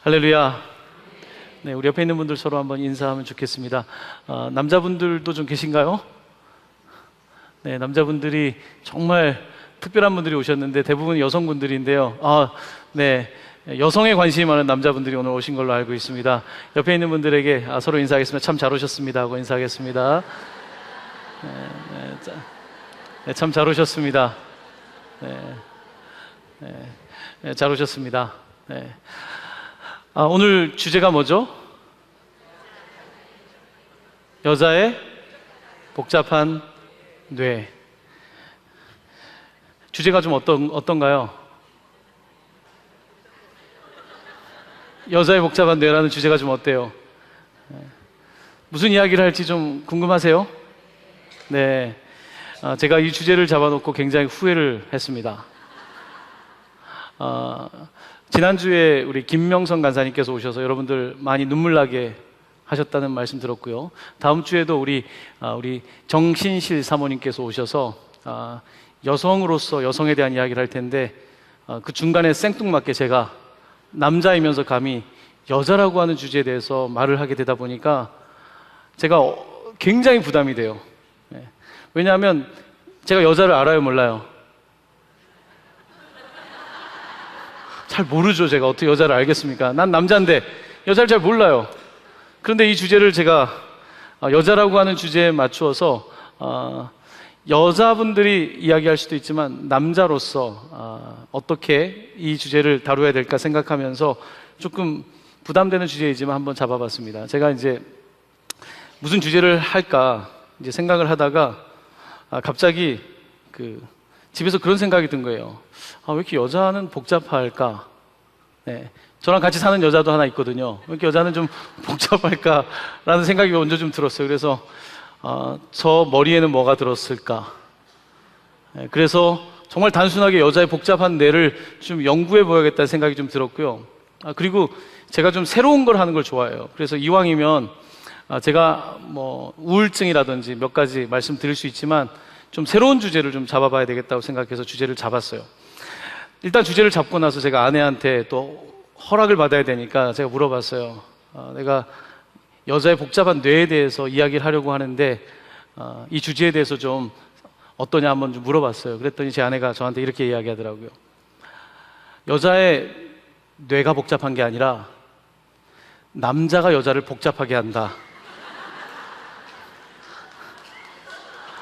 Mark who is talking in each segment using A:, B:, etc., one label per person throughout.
A: 할렐루야. 네, 우리 옆에 있는 분들 서로 한번 인사하면 좋겠습니다. 남자분들도 좀 계신가요? 네, 남자분들이 정말 특별한 분들이 오셨는데 대부분 여성분들인데요. 네, 여성에 관심이 많은 남자분들이 오늘 오신 걸로 알고 있습니다. 옆에 있는 분들에게 서로 인사하겠습니다. 참 잘 오셨습니다 하고 인사하겠습니다. 네, 참 잘 오셨습니다. 네, 잘 오셨습니다. 네. 오늘 주제가 뭐죠? 여자의 복잡한 뇌. 주제가 좀 어떤가요? 여자의 복잡한 뇌라는 주제가 좀 어때요? 무슨 이야기를 할지 좀 궁금하세요? 네, 제가 이 주제를 잡아놓고 굉장히 후회를 했습니다. 지난주에 우리 김명선 간사님께서 오셔서 여러분들 많이 눈물 나게 하셨다는 말씀 들었고요. 다음 주에도 우리 정신실 사모님께서 오셔서 여성으로서 여성에 대한 이야기를 할 텐데 그 중간에 생뚱맞게 제가 남자이면서 감히 여자라고 하는 주제에 대해서 말을 하게 되다 보니까 제가 굉장히 부담이 돼요. 왜냐하면 제가 여자를 알아요, 몰라요? 잘 모르죠. 제가 어떻게 여자를 알겠습니까? 난 남자인데 여자를 잘 몰라요. 그런데 이 주제를 제가 여자라고 하는 주제에 맞추어서 여자분들이 이야기할 수도 있지만 남자로서 어떻게 이 주제를 다루어야 될까 생각하면서 조금 부담되는 주제이지만 한번 잡아봤습니다. 제가 이제 무슨 주제를 할까 이제 생각을 하다가 갑자기 집에서 그런 생각이 든 거예요. 왜 이렇게 여자는 복잡할까? 네, 저랑 같이 사는 여자도 하나 있거든요. 왜 이렇게 여자는 좀 복잡할까라는 생각이 먼저 좀 들었어요. 그래서 저 머리에는 뭐가 들었을까? 네, 그래서 정말 단순하게 여자의 복잡한 뇌를 좀 연구해 보야겠다는 생각이 좀 들었고요. 그리고 제가 좀 새로운 걸 하는 걸 좋아해요. 그래서 이왕이면 제가 뭐 우울증이라든지 몇 가지 말씀드릴 수 있지만 좀 새로운 주제를 좀 잡아봐야 되겠다고 생각해서 주제를 잡았어요. 일단 주제를 잡고 나서 제가 아내한테 또 허락을 받아야 되니까 제가 물어봤어요. 내가 여자의 복잡한 뇌에 대해서 이야기를 하려고 하는데 이 주제에 대해서 좀 어떠냐 한번 좀 물어봤어요. 그랬더니 제 아내가 저한테 이렇게 이야기하더라고요. 여자의 뇌가 복잡한 게 아니라 남자가 여자를 복잡하게 한다.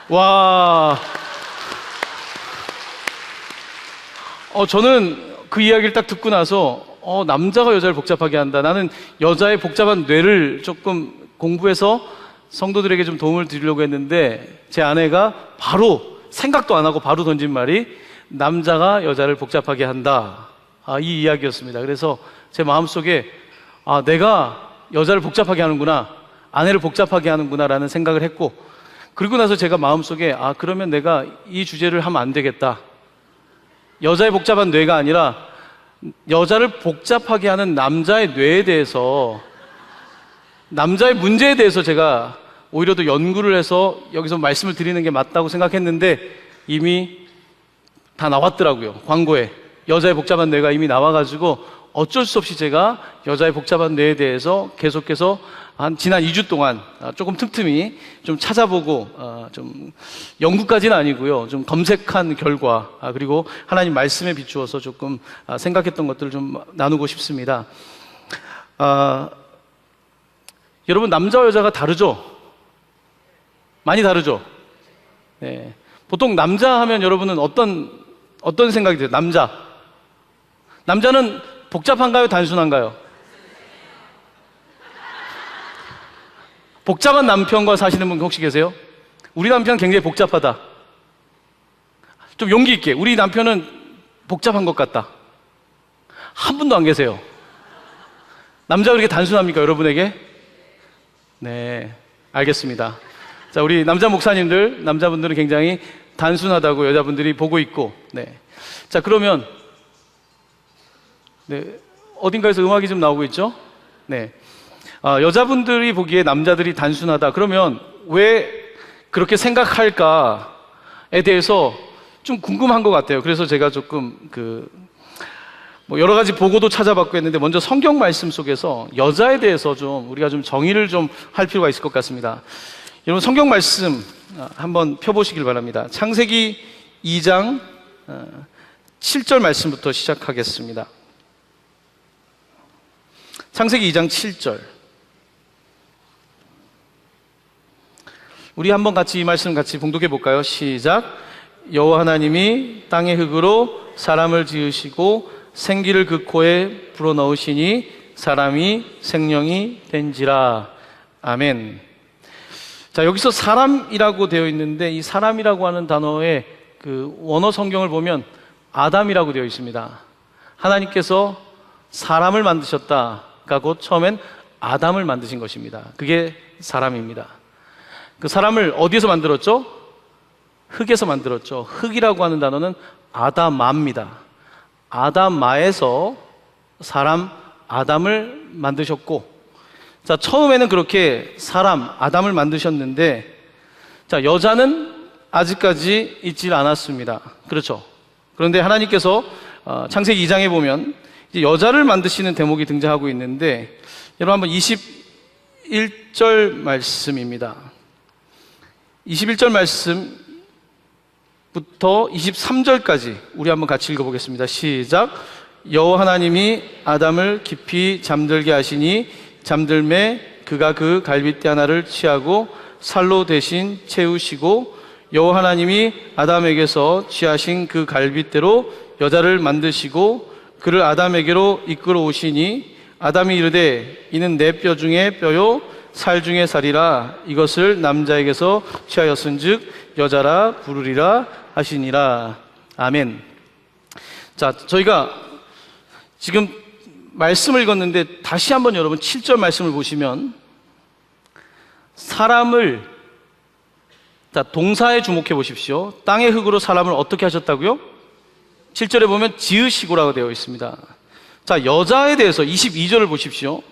A: 와, 저는 그 이야기를 딱 듣고 나서 남자가 여자를 복잡하게 한다. 나는 여자의 복잡한 뇌를 조금 공부해서 성도들에게 좀 도움을 드리려고 했는데 제 아내가 바로 생각도 안 하고 바로 던진 말이 남자가 여자를 복잡하게 한다. 이 이야기였습니다. 그래서 제 마음속에 내가 여자를 복잡하게 하는구나, 아내를 복잡하게 하는구나 라는 생각을 했고, 그리고 나서 제가 마음속에 그러면 내가 이 주제를 하면 안 되겠다. 여자의 복잡한 뇌가 아니라 여자를 복잡하게 하는 남자의 뇌에 대해서, 남자의 문제에 대해서 제가 오히려 더 연구를 해서 여기서 말씀을 드리는 게 맞다고 생각했는데 이미 다 나왔더라고요. 광고에 여자의 복잡한 뇌가 이미 나와가지고 어쩔 수 없이 제가 여자의 복잡한 뇌에 대해서 계속해서 지난 2주 동안 조금 틈틈이 좀 찾아보고 좀 연구까지는 아니고요, 좀 검색한 결과 그리고 하나님 말씀에 비추어서 조금 생각했던 것들을 좀 나누고 싶습니다. 여러분, 남자와 여자가 다르죠? 많이 다르죠? 네. 보통 남자 하면 여러분은 어떤 생각이 들어요? 남자는 복잡한가요? 단순한가요? 복잡한 남편과 사시는 분 혹시 계세요? 우리 남편은 굉장히 복잡하다. 좀 용기 있게, 우리 남편은 복잡한 것 같다. 한 분도 안 계세요. 남자가 그렇게 단순합니까, 여러분에게? 네, 알겠습니다. 자, 우리 남자 목사님들, 남자분들은 굉장히 단순하다고 여자분들이 보고 있고, 네. 자, 그러면 네, 어딘가에서 음악이 좀 나오고 있죠? 네. 여자분들이 보기에 남자들이 단순하다. 그러면 왜 그렇게 생각할까에 대해서 좀 궁금한 것 같아요. 그래서 제가 조금 뭐 여러 가지 보고도 찾아봤고 했는데 먼저 성경 말씀 속에서 여자에 대해서 좀 우리가 좀 정의를 좀 할 필요가 있을 것 같습니다. 여러분 성경 말씀 한번 펴보시길 바랍니다. 창세기 2장 7절 말씀부터 시작하겠습니다. 창세기 2장 7절. 우리 한번 같이 이 말씀 같이 봉독해 볼까요? 시작. 여호와 하나님이 땅의 흙으로 사람을 지으시고 생기를 그 코에 불어넣으시니 사람이 생명이 된지라. 아멘. 자, 여기서 사람이라고 되어 있는데 이 사람이라고 하는 단어의 그 원어 성경을 보면 아담이라고 되어 있습니다. 하나님께서 사람을 만드셨다가 곧 처음엔 아담을 만드신 것입니다. 그게 사람입니다. 그 사람을 어디에서 만들었죠? 흙에서 만들었죠. 흙이라고 하는 단어는 아다마입니다. 아다마에서 사람 아담을 만드셨고, 자, 처음에는 그렇게 사람 아담을 만드셨는데, 자, 여자는 아직까지 있질 않았습니다. 그렇죠? 그런데 하나님께서 창세기 2장에 보면 이제 여자를 만드시는 대목이 등장하고 있는데, 여러분 한번 21절 말씀입니다. 21절 말씀부터 23절까지 우리 한번 같이 읽어보겠습니다. 시작. 여호와 하나님이 아담을 깊이 잠들게 하시니 잠들매 그가 그 갈빗대 하나를 취하고 살로 대신 채우시고 여호와 하나님이 아담에게서 취하신 그 갈빗대로 여자를 만드시고 그를 아담에게로 이끌어 오시니 아담이 이르되 이는 내 뼈 중에 뼈요 살 중에 살이라 이것을 남자에게서 취하였은즉 여자라 부르리라 하시니라. 아멘. 자, 저희가 지금 말씀을 읽었는데 다시 한번 여러분 7절 말씀을 보시면 사람을, 자, 동사에 주목해 보십시오. 땅의 흙으로 사람을 어떻게 하셨다고요? 7절에 보면 지으시고라고 되어 있습니다. 자, 여자에 대해서 22절을 보십시오.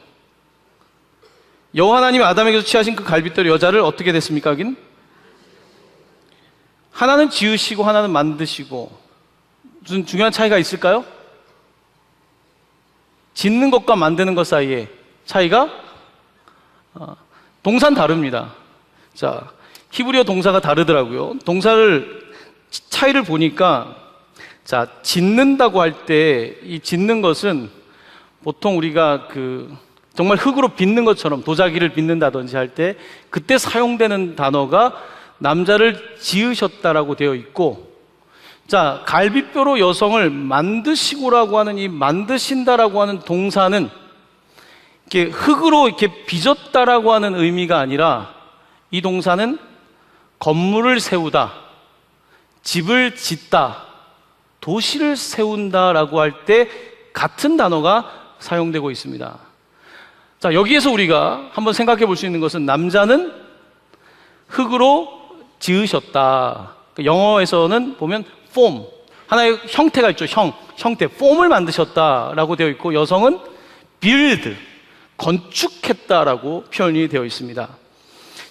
A: 여호와 하나님이 아담에게서 취하신 그 갈빗대로 여자를 어떻게 됐습니까? 하긴 하나는 지으시고 하나는 만드시고 무슨 중요한 차이가 있을까요? 짓는 것과 만드는 것 사이에 차이가 동사는 다릅니다. 자, 히브리어 동사가 다르더라고요. 동사를 차이를 보니까, 자, 짓는다고 할 때 이 짓는 것은 보통 우리가 정말 흙으로 빚는 것처럼 도자기를 빚는다든지 할 때 그때 사용되는 단어가 남자를 지으셨다라고 되어 있고, 자, 갈빗뼈로 여성을 만드시고라고 하는 이 만드신다라고 하는 동사는 이렇게 흙으로 이렇게 빚었다라고 하는 의미가 아니라 이 동사는 건물을 세우다, 집을 짓다, 도시를 세운다라고 할 때 같은 단어가 사용되고 있습니다. 자, 여기에서 우리가 한번 생각해 볼 수 있는 것은 남자는 흙으로 지으셨다. 영어에서는 보면 form, 하나의 형태가 있죠. 형태, form을 만드셨다라고 되어 있고, 여성은 build, 건축했다라고 표현이 되어 있습니다.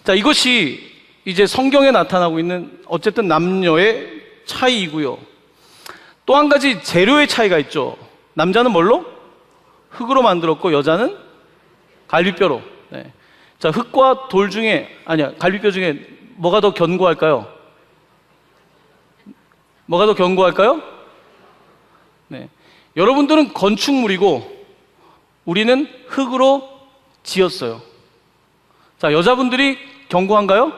A: 자, 이것이 이제 성경에 나타나고 있는 어쨌든 남녀의 차이이고요. 또 한 가지 재료의 차이가 있죠. 남자는 뭘로? 흙으로 만들었고 여자는 갈빗뼈로. 네. 자, 흙과 돌 중에, 갈빗뼈 중에 뭐가 더 견고할까요? 뭐가 더 견고할까요? 네. 여러분들은 건축물이고 우리는 흙으로 지었어요. 자, 여자분들이 견고한가요?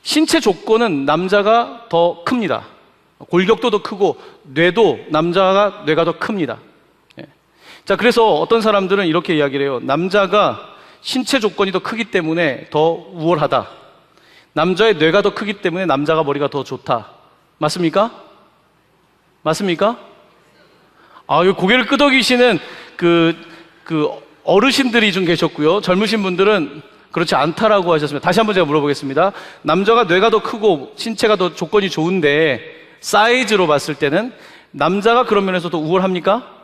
A: 신체 조건은 남자가 더 큽니다. 골격도 더 크고 남자가 뇌가 더 큽니다. 네. 자, 그래서 어떤 사람들은 이렇게 이야기를 해요. 남자가 신체 조건이 더 크기 때문에 더 우월하다. 남자의 뇌가 더 크기 때문에 남자가 머리가 더 좋다. 맞습니까? 맞습니까? 아, 이 고개를 끄덕이시는 그 어르신들이 좀 계셨고요. 젊으신 분들은 그렇지 않다라고 하셨습니다. 다시 한번 제가 물어보겠습니다. 남자가 뇌가 더 크고 신체가 더 조건이 좋은데 사이즈로 봤을 때는 남자가 그런 면에서 더 우월합니까?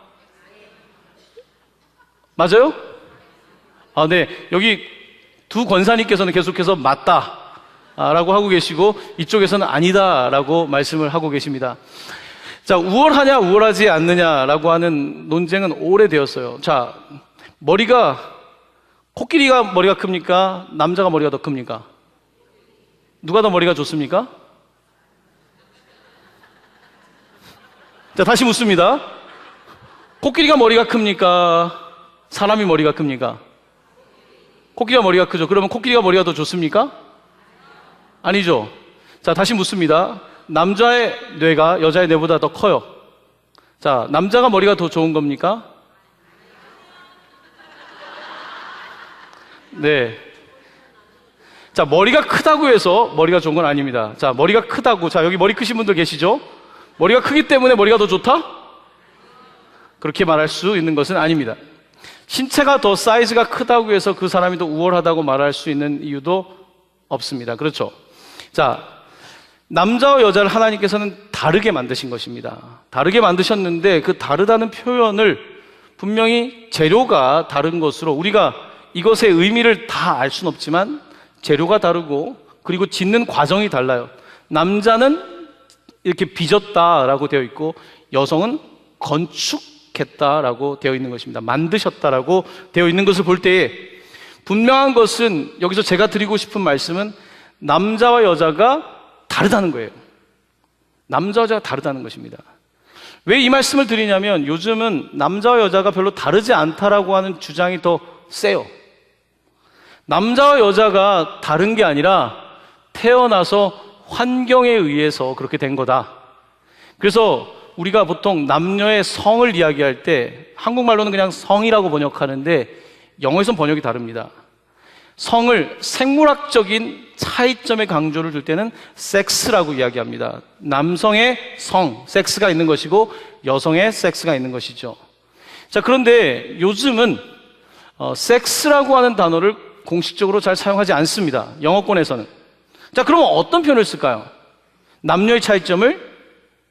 A: 맞아요? 아, 네. 여기 두 권사님께서는 계속해서 맞다 라고 하고 계시고 이쪽에서는 아니다 라고 말씀을 하고 계십니다. 자, 우월하냐, 우월하지 않느냐라고 하는 논쟁은 오래되었어요. 자, 코끼리가 머리가 큽니까? 남자가 머리가 더 큽니까? 누가 더 머리가 좋습니까? 자, 다시 묻습니다. 코끼리가 머리가 큽니까? 사람이 머리가 큽니까? 코끼리가 머리가 크죠. 그러면 코끼리가 머리가 더 좋습니까? 아니죠. 자, 다시 묻습니다. 남자의 뇌가 여자의 뇌보다 더 커요. 자, 남자가 머리가 더 좋은 겁니까? 네. 자, 머리가 크다고 해서 머리가 좋은 건 아닙니다. 자, 머리가 크다고. 자, 여기 머리 크신 분들 계시죠? 머리가 크기 때문에 머리가 더 좋다? 그렇게 말할 수 있는 것은 아닙니다. 신체가 더 사이즈가 크다고 해서 그 사람이 더 우월하다고 말할 수 있는 이유도 없습니다. 그렇죠? 자, 남자와 여자를 하나님께서는 다르게 만드신 것입니다. 다르게 만드셨는데 그 다르다는 표현을 분명히 재료가 다른 것으로 우리가 이것의 의미를 다 알 수는 없지만 재료가 다르고 그리고 짓는 과정이 달라요. 남자는 이렇게 빚었다라고 되어 있고 여성은 건축했다라고 되어 있는 것입니다. 만드셨다라고 되어 있는 것을 볼 때에 분명한 것은 여기서 제가 드리고 싶은 말씀은 남자와 여자가 다르다는 거예요. 남자와 여자가 다르다는 것입니다. 왜 이 말씀을 드리냐면 요즘은 남자와 여자가 별로 다르지 않다라고 하는 주장이 더 세요. 남자와 여자가 다른 게 아니라 태어나서 환경에 의해서 그렇게 된 거다. 그래서 우리가 보통 남녀의 성을 이야기할 때 한국말로는 그냥 성이라고 번역하는데 영어에선 번역이 다릅니다. 성을 생물학적인 차이점에 강조를 둘 때는 섹스라고 이야기합니다. 남성의 성, 섹스가 있는 것이고 여성의 섹스가 있는 것이죠. 자, 그런데 요즘은 섹스라고 하는 단어를 공식적으로 잘 사용하지 않습니다. 영어권에서는. 자, 그러면 어떤 표현을 쓸까요? 남녀의 차이점을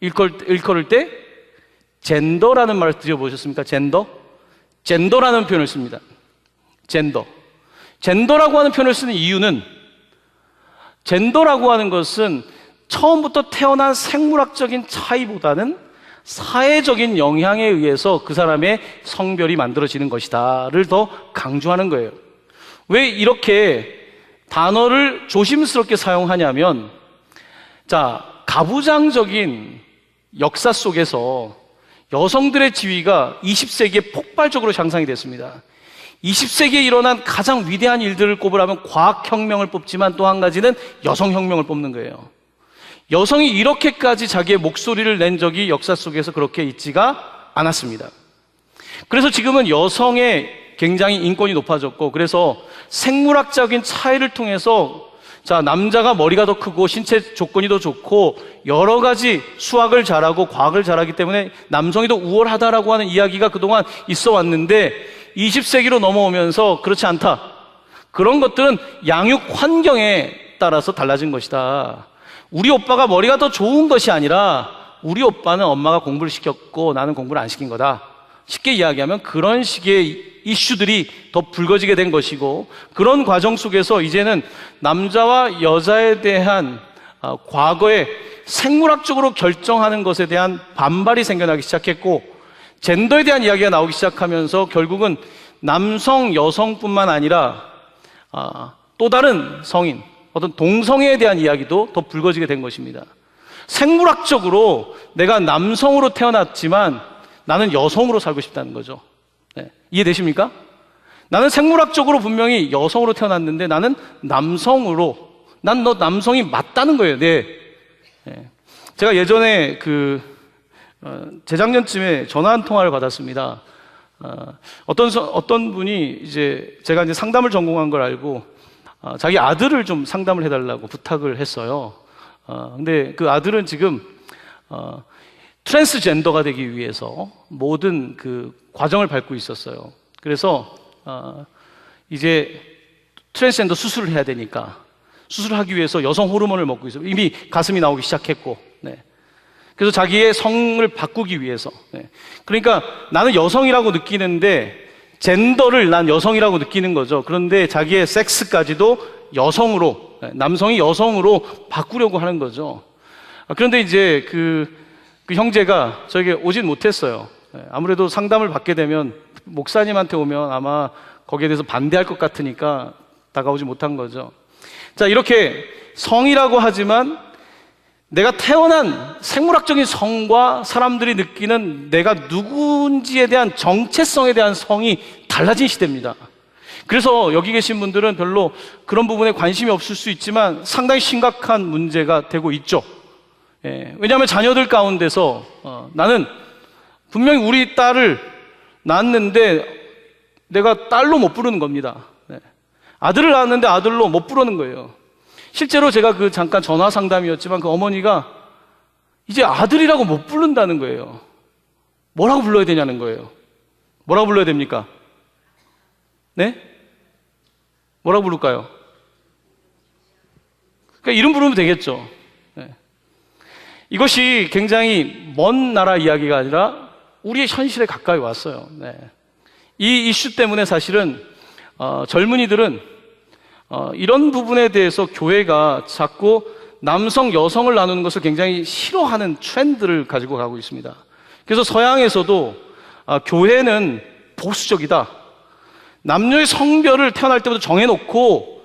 A: 일컬을 때 젠더라는 말을 들어보셨습니까? 젠더라는 표현을 씁니다. 젠더라고 하는 표현을 쓰는 이유는 젠더라고 하는 것은 처음부터 태어난 생물학적인 차이보다는 사회적인 영향에 의해서 그 사람의 성별이 만들어지는 것이다를 더 강조하는 거예요. 왜 이렇게 단어를 조심스럽게 사용하냐면, 자, 가부장적인 역사 속에서 여성들의 지위가 20세기에 폭발적으로 향상이 됐습니다. 20세기에 일어난 가장 위대한 일들을 꼽으라면 과학혁명을 뽑지만 또 한 가지는 여성혁명을 뽑는 거예요. 여성이 이렇게까지 자기의 목소리를 낸 적이 역사 속에서 그렇게 있지가 않았습니다. 그래서 지금은 여성의 굉장히 인권이 높아졌고, 그래서 생물학적인 차이를 통해서 자, 남자가 머리가 더 크고 신체 조건이 더 좋고 여러 가지 수학을 잘하고 과학을 잘하기 때문에 남성이 더 우월하다라고 하는 이야기가 그동안 있어 왔는데 20세기로 넘어오면서 그렇지 않다. 그런 것들은 양육 환경에 따라서 달라진 것이다. 우리 오빠가 머리가 더 좋은 것이 아니라 우리 오빠는 엄마가 공부를 시켰고 나는 공부를 안 시킨 거다. 쉽게 이야기하면 그런 식의 이슈들이 더 불거지게 된 것이고, 그런 과정 속에서 이제는 남자와 여자에 대한 과거에 생물학적으로 결정하는 것에 대한 반발이 생겨나기 시작했고, 젠더에 대한 이야기가 나오기 시작하면서 결국은 남성, 여성뿐만 아니라 또 다른 성인, 어떤 동성애에 대한 이야기도 더 불거지게 된 것입니다. 생물학적으로 내가 남성으로 태어났지만 나는 여성으로 살고 싶다는 거죠. 네. 이해되십니까? 나는 생물학적으로 분명히 여성으로 태어났는데 나는 남성으로, 난 너 남성이 맞다는 거예요. 네. 네. 제가 예전에 재작년쯤에 전화 한 통화를 받았습니다. 어떤 분이 제가 이제 상담을 전공한 걸 알고 자기 아들을 좀 상담을 해달라고 부탁을 했어요. 근데 그 아들은 지금 트랜스젠더가 되기 위해서 모든 그 과정을 밟고 있었어요. 그래서 이제 트랜스젠더 수술을 해야 되니까 수술을 하기 위해서 여성 호르몬을 먹고 있어요. 이미 가슴이 나오기 시작했고, 네. 그래서 자기의 성을 바꾸기 위해서, 네. 그러니까 나는 여성이라고 느끼는데 젠더를 난 여성이라고 느끼는 거죠. 그런데 자기의 섹스까지도 여성으로, 남성이 여성으로 바꾸려고 하는 거죠. 그런데 이제 그 그 형제가 저에게 오진 못했어요. 아무래도 상담을 받게 되면 목사님한테 오면 아마 거기에 대해서 반대할 것 같으니까 다가오지 못한 거죠. 자, 이렇게 성이라고 하지만 내가 태어난 생물학적인 성과 사람들이 느끼는 내가 누군지에 대한 정체성에 대한 성이 달라진 시대입니다. 그래서 여기 계신 분들은 별로 그런 부분에 관심이 없을 수 있지만 상당히 심각한 문제가 되고 있죠. 왜냐하면 자녀들 가운데서 나는 분명히 우리 딸을 낳았는데 내가 딸로 못 부르는 겁니다. 아들을 낳았는데 아들로 못 부르는 거예요. 실제로 제가 그 잠깐 전화 상담이었지만 그 어머니가 이제 아들이라고 못 부른다는 거예요. 뭐라고 불러야 되냐는 거예요. 뭐라고 불러야 됩니까? 네? 뭐라고 부를까요? 그러니까 이름 부르면 되겠죠. 네. 이것이 굉장히 먼 나라 이야기가 아니라 우리의 현실에 가까이 왔어요. 네. 이 이슈 때문에 사실은 젊은이들은 이런 부분에 대해서 교회가 자꾸 남성, 여성을 나누는 것을 굉장히 싫어하는 트렌드를 가지고 가고 있습니다. 그래서 서양에서도 교회는 보수적이다. 남녀의 성별을 태어날 때부터 정해놓고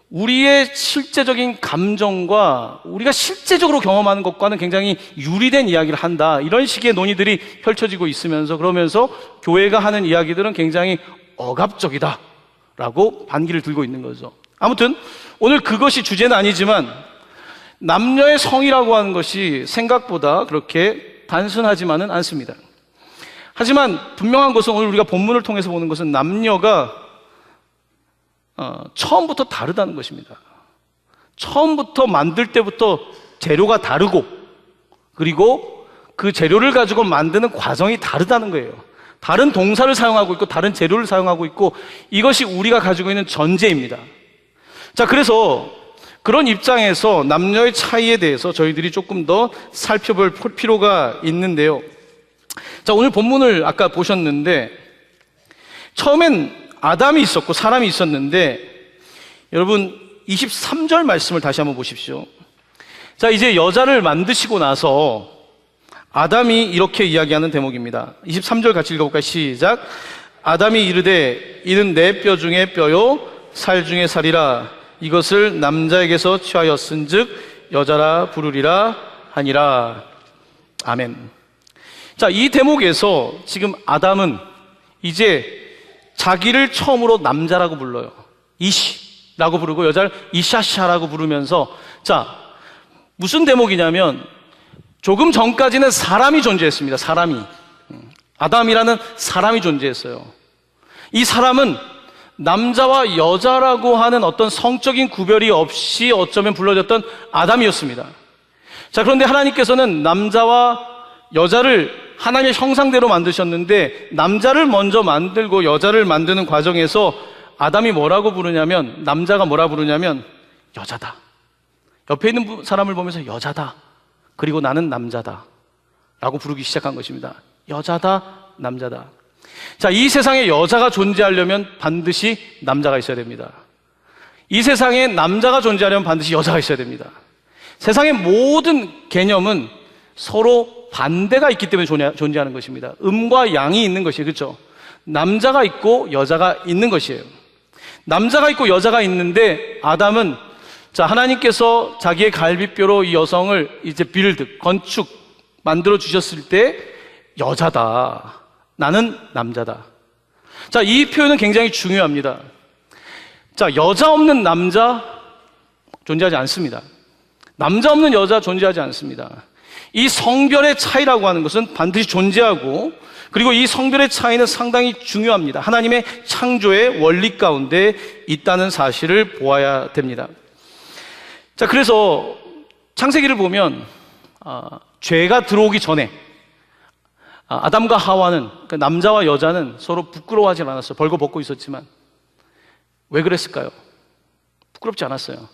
A: 우리의 실제적인 감정과 우리가 실제적으로 경험하는 것과는 굉장히 유리된 이야기를 한다. 이런 식의 논의들이 펼쳐지고 있으면서 그러면서 교회가 하는 이야기들은 굉장히 억압적이다 라고 반기를 들고 있는 거죠. 아무튼 오늘 그것이 주제는 아니지만 남녀의 성이라고 하는 것이 생각보다 그렇게 단순하지만은 않습니다. 하지만 분명한 것은 오늘 우리가 본문을 통해서 보는 것은 남녀가 처음부터 다르다는 것입니다. 처음부터 만들 때부터 재료가 다르고 그리고 그 재료를 가지고 만드는 과정이 다르다는 거예요. 다른 동사를 사용하고 있고 다른 재료를 사용하고 있고 이것이 우리가 가지고 있는 전제입니다. 자, 그래서 그런 입장에서 남녀의 차이에 대해서 저희들이 조금 더 살펴볼 필요가 있는데요. 자, 오늘 본문을 아까 보셨는데 처음엔 아담이 있었고 사람이 있었는데 여러분 23절 말씀을 다시 한번 보십시오. 자, 이제 여자를 만드시고 나서 아담이 이렇게 이야기하는 대목입니다. 23절 같이 읽어볼까요? 시작. 아담이 이르되 이는 내 뼈 중에 뼈요 살 중에 살이라 이것을 남자에게서 취하였은즉 여자라 부르리라 하니라. 아멘. 자, 이 대목에서 지금 아담은 이제 자기를 처음으로 남자라고 불러요. 이시라고 부르고 여자를 이샤샤라고 부르면서 자, 무슨 대목이냐면 조금 전까지는 사람이 존재했습니다. 사람이. 아담이라는 사람이 존재했어요. 이 사람은 남자와 여자라고 하는 어떤 성적인 구별이 없이 어쩌면 불러졌던 아담이었습니다. 자, 그런데 하나님께서는 남자와 여자를 하나님의 형상대로 만드셨는데 남자를 먼저 만들고 여자를 만드는 과정에서 아담이 뭐라고 부르냐면 남자가 뭐라 부르냐면 여자다. 옆에 있는 사람을 보면서 여자다. 그리고 나는 남자다 라고 부르기 시작한 것입니다. 여자다, 남자다. 자, 이 세상에 여자가 존재하려면 반드시 남자가 있어야 됩니다. 이 세상에 남자가 존재하려면 반드시 여자가 있어야 됩니다. 세상의 모든 개념은 서로 반대가 있기 때문에 존재하는 것입니다. 음과 양이 있는 것이에요. 그렇죠? 남자가 있고 여자가 있는 것이에요. 남자가 있고 여자가 있는데 아담은 자, 하나님께서 자기의 갈비뼈로 이 여성을 이제 건축 만들어 주셨을 때 여자다. 나는 남자다. 자, 이 표현은 굉장히 중요합니다. 자, 여자 없는 남자 존재하지 않습니다. 남자 없는 여자 존재하지 않습니다. 이 성별의 차이라고 하는 것은 반드시 존재하고 그리고 이 성별의 차이는 상당히 중요합니다. 하나님의 창조의 원리 가운데 있다는 사실을 보아야 됩니다. 자, 그래서 창세기를 보면 죄가 들어오기 전에 아담과 하와는 그러니까 남자와 여자는 서로 부끄러워하지 않았어요. 벌거벗고 있었지만 왜 그랬을까요? 부끄럽지 않았어요.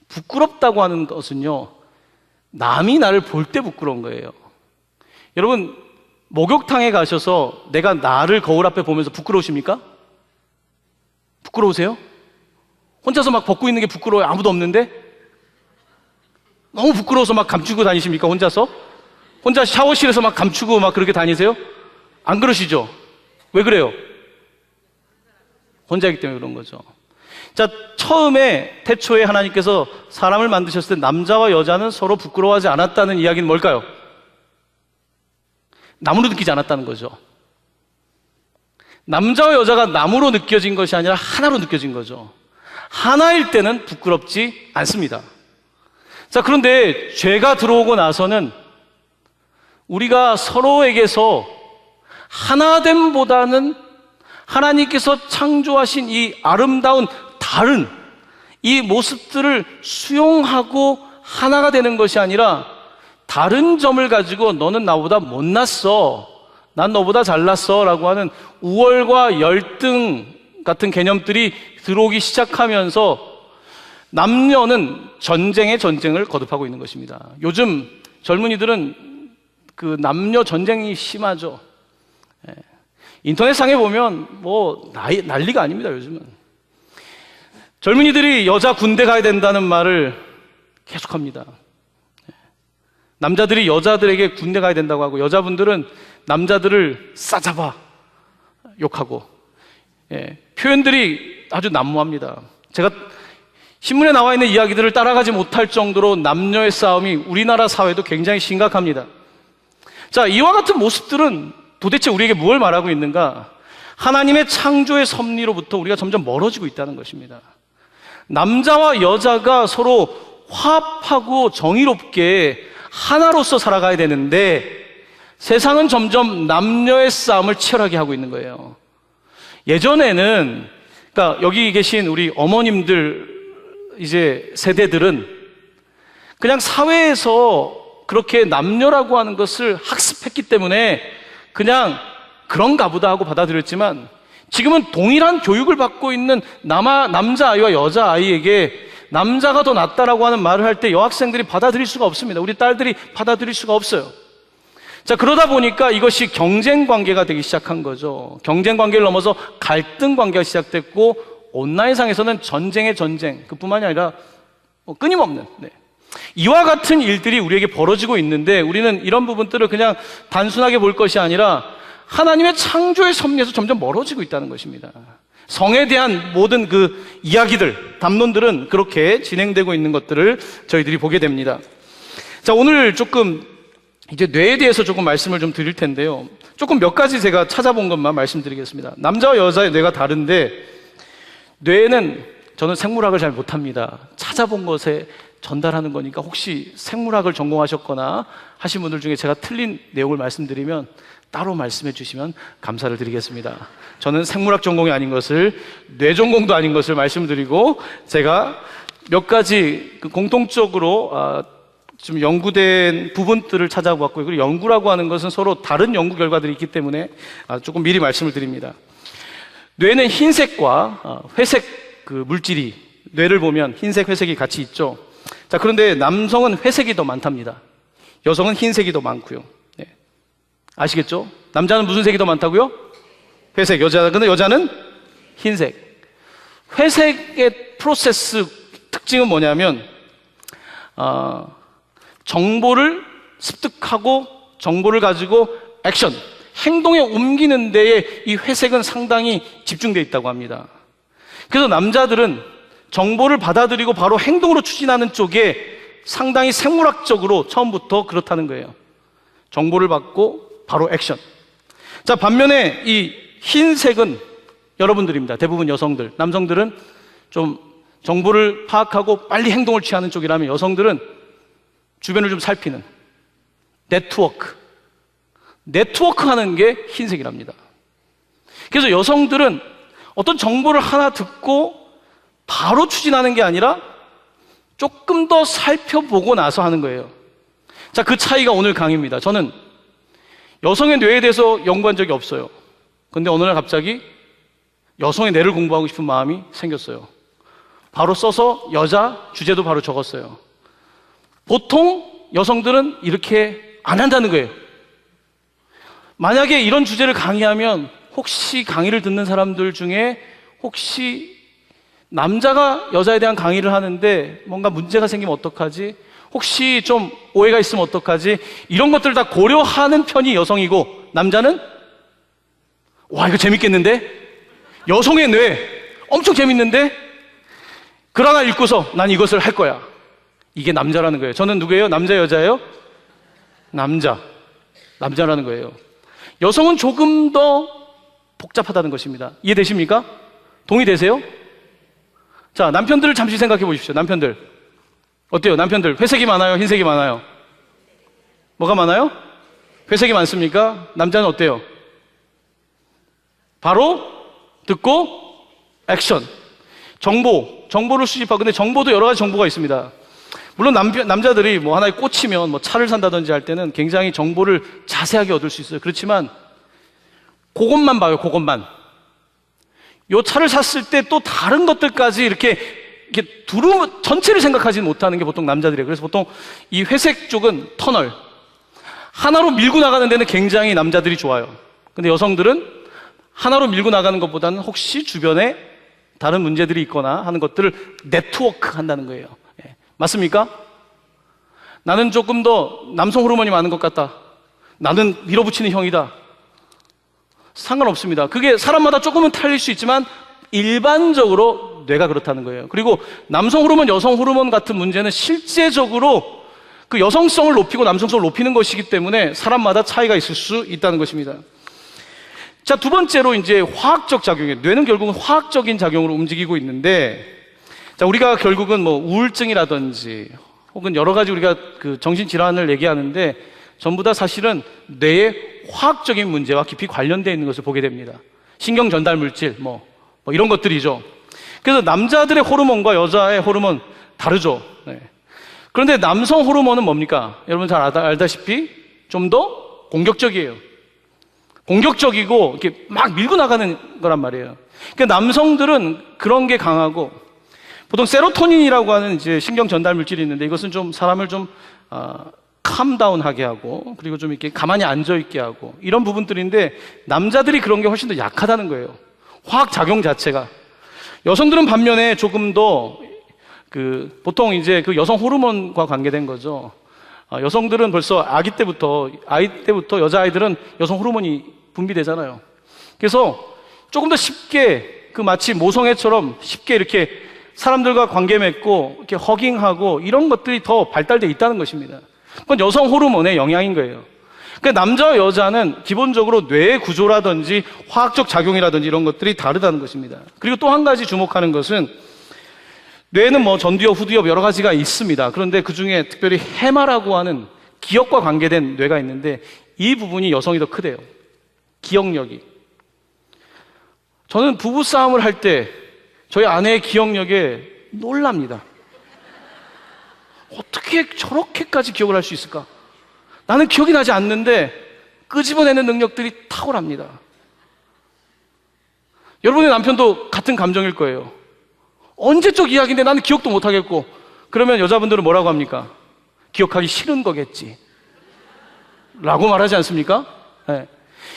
A: 부끄럽다고 하는 것은요, 남이 나를 볼 때 부끄러운 거예요. 여러분, 목욕탕에 가셔서 내가 나를 거울 앞에 보면서 부끄러우십니까? 부끄러우세요? 혼자서 막 벗고 있는 게 부끄러워요? 아무도 없는데? 너무 부끄러워서 막 감추고 다니십니까? 혼자서? 혼자 샤워실에서 막 감추고 막 그렇게 다니세요? 안 그러시죠? 왜 그래요? 혼자이기 때문에 그런 거죠. 자, 처음에 태초에 하나님께서 사람을 만드셨을 때 남자와 여자는 서로 부끄러워하지 않았다는 이야기는 뭘까요? 남으로 느끼지 않았다는 거죠. 남자와 여자가 남으로 느껴진 것이 아니라 하나로 느껴진 거죠. 하나일 때는 부끄럽지 않습니다. 자, 그런데 죄가 들어오고 나서는 우리가 서로에게서 하나됨보다는 하나님께서 창조하신 이 아름다운 다른 이 모습들을 수용하고 하나가 되는 것이 아니라 다른 점을 가지고 너는 나보다 못났어, 난 너보다 잘났어 라고 하는 우월과 열등 같은 개념들이 들어오기 시작하면서 남녀는 전쟁의 전쟁을 거듭하고 있는 것입니다. 요즘 젊은이들은 그 남녀 전쟁이 심하죠. 인터넷상에 보면 뭐 난리가 아닙니다. 요즘은 젊은이들이 여자 군대 가야 된다는 말을 계속합니다. 남자들이 여자들에게 군대 가야 된다고 하고 여자분들은 남자들을 싸잡아 욕하고, 표현들이 아주 난무합니다. 제가 신문에 나와 있는 이야기들을 따라가지 못할 정도로 남녀의 싸움이 우리나라 사회도 굉장히 심각합니다. 자, 이와 같은 모습들은 도대체 우리에게 무엇을 말하고 있는가? 하나님의 창조의 섭리로부터 우리가 점점 멀어지고 있다는 것입니다. 남자와 여자가 서로 화합하고 정의롭게 하나로서 살아가야 되는데 세상은 점점 남녀의 싸움을 치열하게 하고 있는 거예요. 예전에는, 그러니까 여기 계신 우리 어머님들 이제 세대들은 그냥 사회에서 그렇게 남녀라고 하는 것을 학습했기 때문에 그냥 그런가 보다 하고 받아들였지만 지금은 동일한 교육을 받고 있는 남자아이와 여자아이에게 남자가 더 낫다라고 하는 말을 할 때 여학생들이 받아들일 수가 없습니다. 우리 딸들이 받아들일 수가 없어요. 자, 그러다 보니까 이것이 경쟁 관계가 되기 시작한 거죠. 경쟁 관계를 넘어서 갈등 관계가 시작됐고 온라인상에서는 전쟁의 전쟁, 그뿐만이 아니라 끊임없는, 이와 같은 일들이 우리에게 벌어지고 있는데 우리는 이런 부분들을 그냥 단순하게 볼 것이 아니라 하나님의 창조의 섭리에서 점점 멀어지고 있다는 것입니다. 성에 대한 모든 그 이야기들, 담론들은 그렇게 진행되고 있는 것들을 저희들이 보게 됩니다. 자, 오늘 조금 이제 뇌에 대해서 조금 말씀을 좀 드릴 텐데요. 조금 몇 가지 제가 찾아본 것만 말씀드리겠습니다. 남자와 여자의 뇌가 다른데 뇌는 저는 생물학을 잘 못합니다. 찾아본 것에 전달하는 거니까 혹시 생물학을 전공하셨거나 하신 분들 중에 제가 틀린 내용을 말씀드리면 따로 말씀해 주시면 감사를 드리겠습니다. 저는 생물학 전공이 아닌 것을, 뇌 전공도 아닌 것을 말씀드리고 제가 몇 가지 공통적으로 좀 연구된 부분들을 찾아봤고요. 그리고 연구라고 하는 것은 서로 다른 연구 결과들이 있기 때문에 조금 미리 말씀을 드립니다. 뇌는 흰색과 회색 그 물질이, 뇌를 보면 흰색, 회색이 같이 있죠. 자, 그런데 남성은 회색이 더 많답니다. 여성은 흰색이 더 많고요. 아시겠죠? 남자는 무슨 색이 더 많다고요? 회색. 근데 여자는 흰색. 회색의 프로세스 특징은 뭐냐면 정보를 습득하고 정보를 가지고 액션, 행동에 옮기는 데에 이 회색은 상당히 집중되어 있다고 합니다. 그래서 남자들은 정보를 받아들이고 바로 행동으로 추진하는 쪽에 상당히 생물학적으로 처음부터 그렇다는 거예요. 정보를 받고 바로 액션. 자, 반면에 이 흰색은 여러분들입니다. 대부분 여성들. 남성들은 좀 정보를 파악하고 빨리 행동을 취하는 쪽이라면 여성들은 주변을 좀 살피는 네트워크 하는 게 흰색이랍니다. 그래서 여성들은 어떤 정보를 하나 듣고 바로 추진하는 게 아니라 조금 더 살펴보고 나서 하는 거예요. 자, 그 차이가 오늘 강의입니다. 저는 여성의 뇌에 대해서 연구한 적이 없어요. 근데 어느 날 갑자기 여성의 뇌를 공부하고 싶은 마음이 생겼어요. 바로 써서 여자 주제도 바로 적었어요. 보통 여성들은 이렇게 안 한다는 거예요. 만약에 이런 주제를 강의하면 혹시 강의를 듣는 사람들 중에 혹시 남자가 여자에 대한 강의를 하는데 뭔가 문제가 생기면 어떡하지? 혹시 좀 오해가 있으면 어떡하지? 이런 것들 다 고려하는 편이 여성이고, 남자는 와, 이거 재밌겠는데? 여성의 뇌 엄청 재밌는데? 글 하나 읽고서 난 이것을 할 거야. 이게 남자라는 거예요. 저는 누구예요? 남자, 여자예요? 남자라는 거예요. 여성은 조금 더 복잡하다는 것입니다. 이해되십니까? 동의되세요? 자, 남편들을 잠시 생각해 보십시오. 남편들 어때요? 남편들 회색이 많아요? 흰색이 많아요? 뭐가 많아요? 회색이 많습니까? 남자는 어때요? 바로 듣고 액션. 정보를 수집하고. 근데 정보도 여러 가지 정보가 있습니다. 물론 남자들이 뭐 하나에 꽂히면 뭐 차를 산다든지 할 때는 굉장히 정보를 자세하게 얻을 수 있어요. 그렇지만 그것만 봐요. 그것만. 요 차를 샀을 때 또 다른 것들까지 이렇게 두루 전체를 생각하지 못하는 게 보통 남자들이에요. 그래서 보통 이 회색 쪽은 터널 하나로 밀고 나가는 데는 굉장히 남자들이 좋아요. 근데 여성들은 하나로 밀고 나가는 것보다는 혹시 주변에 다른 문제들이 있거나 하는 것들을 네트워크 한다는 거예요. 예. 맞습니까? 나는 조금 더 남성 호르몬이 많은 것 같다. 나는 밀어붙이는 형이다. 상관없습니다. 그게 사람마다 조금은 틀릴 수 있지만 일반적으로 뇌가 그렇다는 거예요. 그리고 남성 호르몬, 여성 호르몬 같은 문제는 실제적으로 그 여성성을 높이고 남성성을 높이는 것이기 때문에 사람마다 차이가 있을 수 있다는 것입니다. 자, 두 번째로 이제 화학적 작용이에요. 뇌는 결국은 화학적인 작용으로 움직이고 있는데, 자, 우리가 결국은 뭐 우울증이라든지 혹은 여러 가지 우리가 그 정신질환을 얘기하는데 전부 다 사실은 뇌의 화학적인 문제와 깊이 관련되어 있는 것을 보게 됩니다. 신경 전달 물질, 뭐 이런 것들이죠. 그래서 남자들의 호르몬과 여자의 호르몬 다르죠. 네. 그런데 남성 호르몬은 뭡니까? 여러분 잘 알다시피 좀 더 공격적이에요. 공격적이고 이렇게 막 밀고 나가는 거란 말이에요. 그러니까 남성들은 그런 게 강하고, 보통 세로토닌이라고 하는 이제 신경 전달 물질이 있는데 이것은 좀 사람을 좀 캄다운하게 하고, 그리고 좀 이렇게 가만히 앉아 있게 하고 이런 부분들인데 남자들이 그런 게 훨씬 더 약하다는 거예요. 화학 작용 자체가. 여성들은 반면에 조금 더 보통 이제 그 여성 호르몬과 관계된 거죠. 여성들은 벌써 아이 때부터 여자아이들은 여성 호르몬이 분비되잖아요. 그래서 조금 더 쉽게 마치 모성애처럼 쉽게 이렇게 사람들과 관계 맺고 이렇게 허깅하고 이런 것들이 더 발달되어 있다는 것입니다. 그건 여성 호르몬의 영향인 거예요. 그러니까 남자와 여자는 기본적으로 뇌의 구조라든지 화학적 작용이라든지 이런 것들이 다르다는 것입니다. 그리고 또 한 가지 주목하는 것은 뇌는 뭐 전두엽, 후두엽 여러 가지가 있습니다. 그런데 그 중에 특별히 해마라고 하는 기억과 관계된 뇌가 있는데 이 부분이 여성이 더 크대요. 기억력이. 저는 부부싸움을 할 때 저희 아내의 기억력에 놀랍니다. 어떻게 저렇게까지 기억을 할 수 있을까? 나는 기억이 나지 않는데 끄집어내는 능력들이 탁월합니다. 여러분의 남편도 같은 감정일 거예요. 언제적 이야기인데 나는 기억도 못하겠고, 그러면 여자분들은 뭐라고 합니까? 기억하기 싫은 거겠지 라고 말하지 않습니까? 네.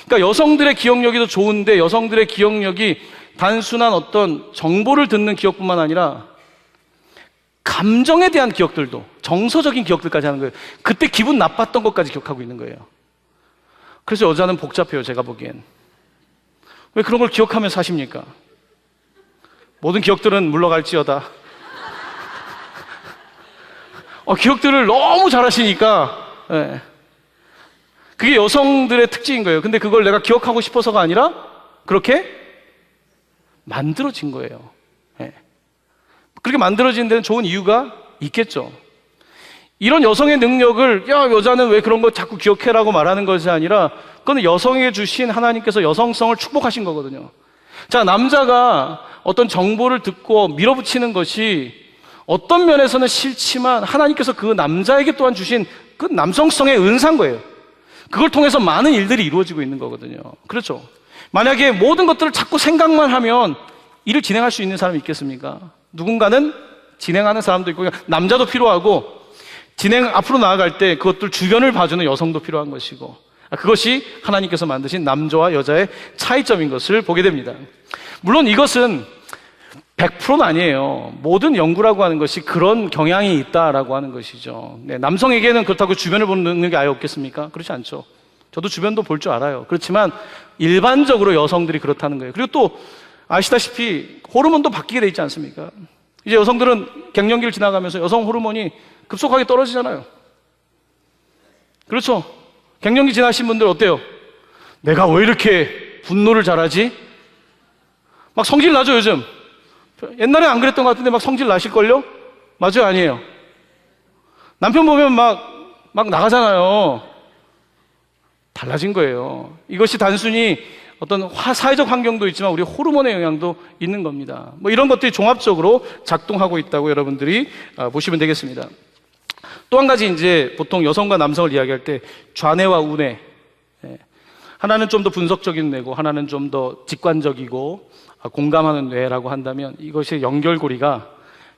A: 그러니까 여성들의 기억력이 더 좋은데 여성들의 기억력이 단순한 어떤 정보를 듣는 기억뿐만 아니라 감정에 대한 기억들도, 정서적인 기억들까지 하는 거예요. 그때 기분 나빴던 것까지 기억하고 있는 거예요. 그래서 여자는 복잡해요. 제가 보기엔. 왜 그런 걸 기억하면서 사십니까? 모든 기억들은 물러갈지어다. 기억들을 너무 잘하시니까, 네. 그게 여성들의 특징인 거예요. 근데 그걸 내가 기억하고 싶어서가 아니라 그렇게 만들어진 거예요. 네. 그렇게 만들어진 데는 좋은 이유가 있겠죠. 이런 여성의 능력을 여자는 왜 그런 거 자꾸 기억해라고 말하는 것이 아니라 그건 여성에게 주신 하나님께서 여성성을 축복하신 거거든요. 자, 남자가 어떤 정보를 듣고 밀어붙이는 것이 어떤 면에서는 싫지만 하나님께서 그 남자에게 또한 주신 그 남성성의 은사인 거예요. 그걸 통해서 많은 일들이 이루어지고 있는 거거든요. 그렇죠? 만약에 모든 것들을 자꾸 생각만 하면 일을 진행할 수 있는 사람이 있겠습니까? 누군가는 진행하는 사람도 있고, 남자도 필요하고, 앞으로 나아갈 때 그것들 주변을 봐주는 여성도 필요한 것이고, 그것이 하나님께서 만드신 남자와 여자의 차이점인 것을 보게 됩니다. 물론 이것은 100%는 아니에요. 모든 연구라고 하는 것이 그런 경향이 있다라고 하는 것이죠. 네, 남성에게는 그렇다고 주변을 보는 능력이 아예 없겠습니까? 그렇지 않죠. 저도 주변도 볼 줄 알아요. 그렇지만 일반적으로 여성들이 그렇다는 거예요. 그리고 또 아시다시피 호르몬도 바뀌게 돼 있지 않습니까? 이제 여성들은 갱년기를 지나가면서 여성 호르몬이 급속하게 떨어지잖아요. 그렇죠? 갱년기 지나신 분들 어때요? 내가 왜 이렇게 분노를 잘하지? 막 성질 나죠, 요즘? 옛날에 안 그랬던 것 같은데 막 성질 나실걸요? 맞아요, 아니에요? 남편 보면 막 나가잖아요. 달라진 거예요. 이것이 단순히 어떤 사회적 환경도 있지만 우리 호르몬의 영향도 있는 겁니다. 뭐 이런 것들이 종합적으로 작동하고 있다고 여러분들이 보시면 되겠습니다. 또 한 가지 이제 보통 여성과 남성을 이야기할 때 좌뇌와 우뇌, 하나는 좀 더 분석적인 뇌고 하나는 좀 더 직관적이고 공감하는 뇌라고 한다면 이것의 연결고리가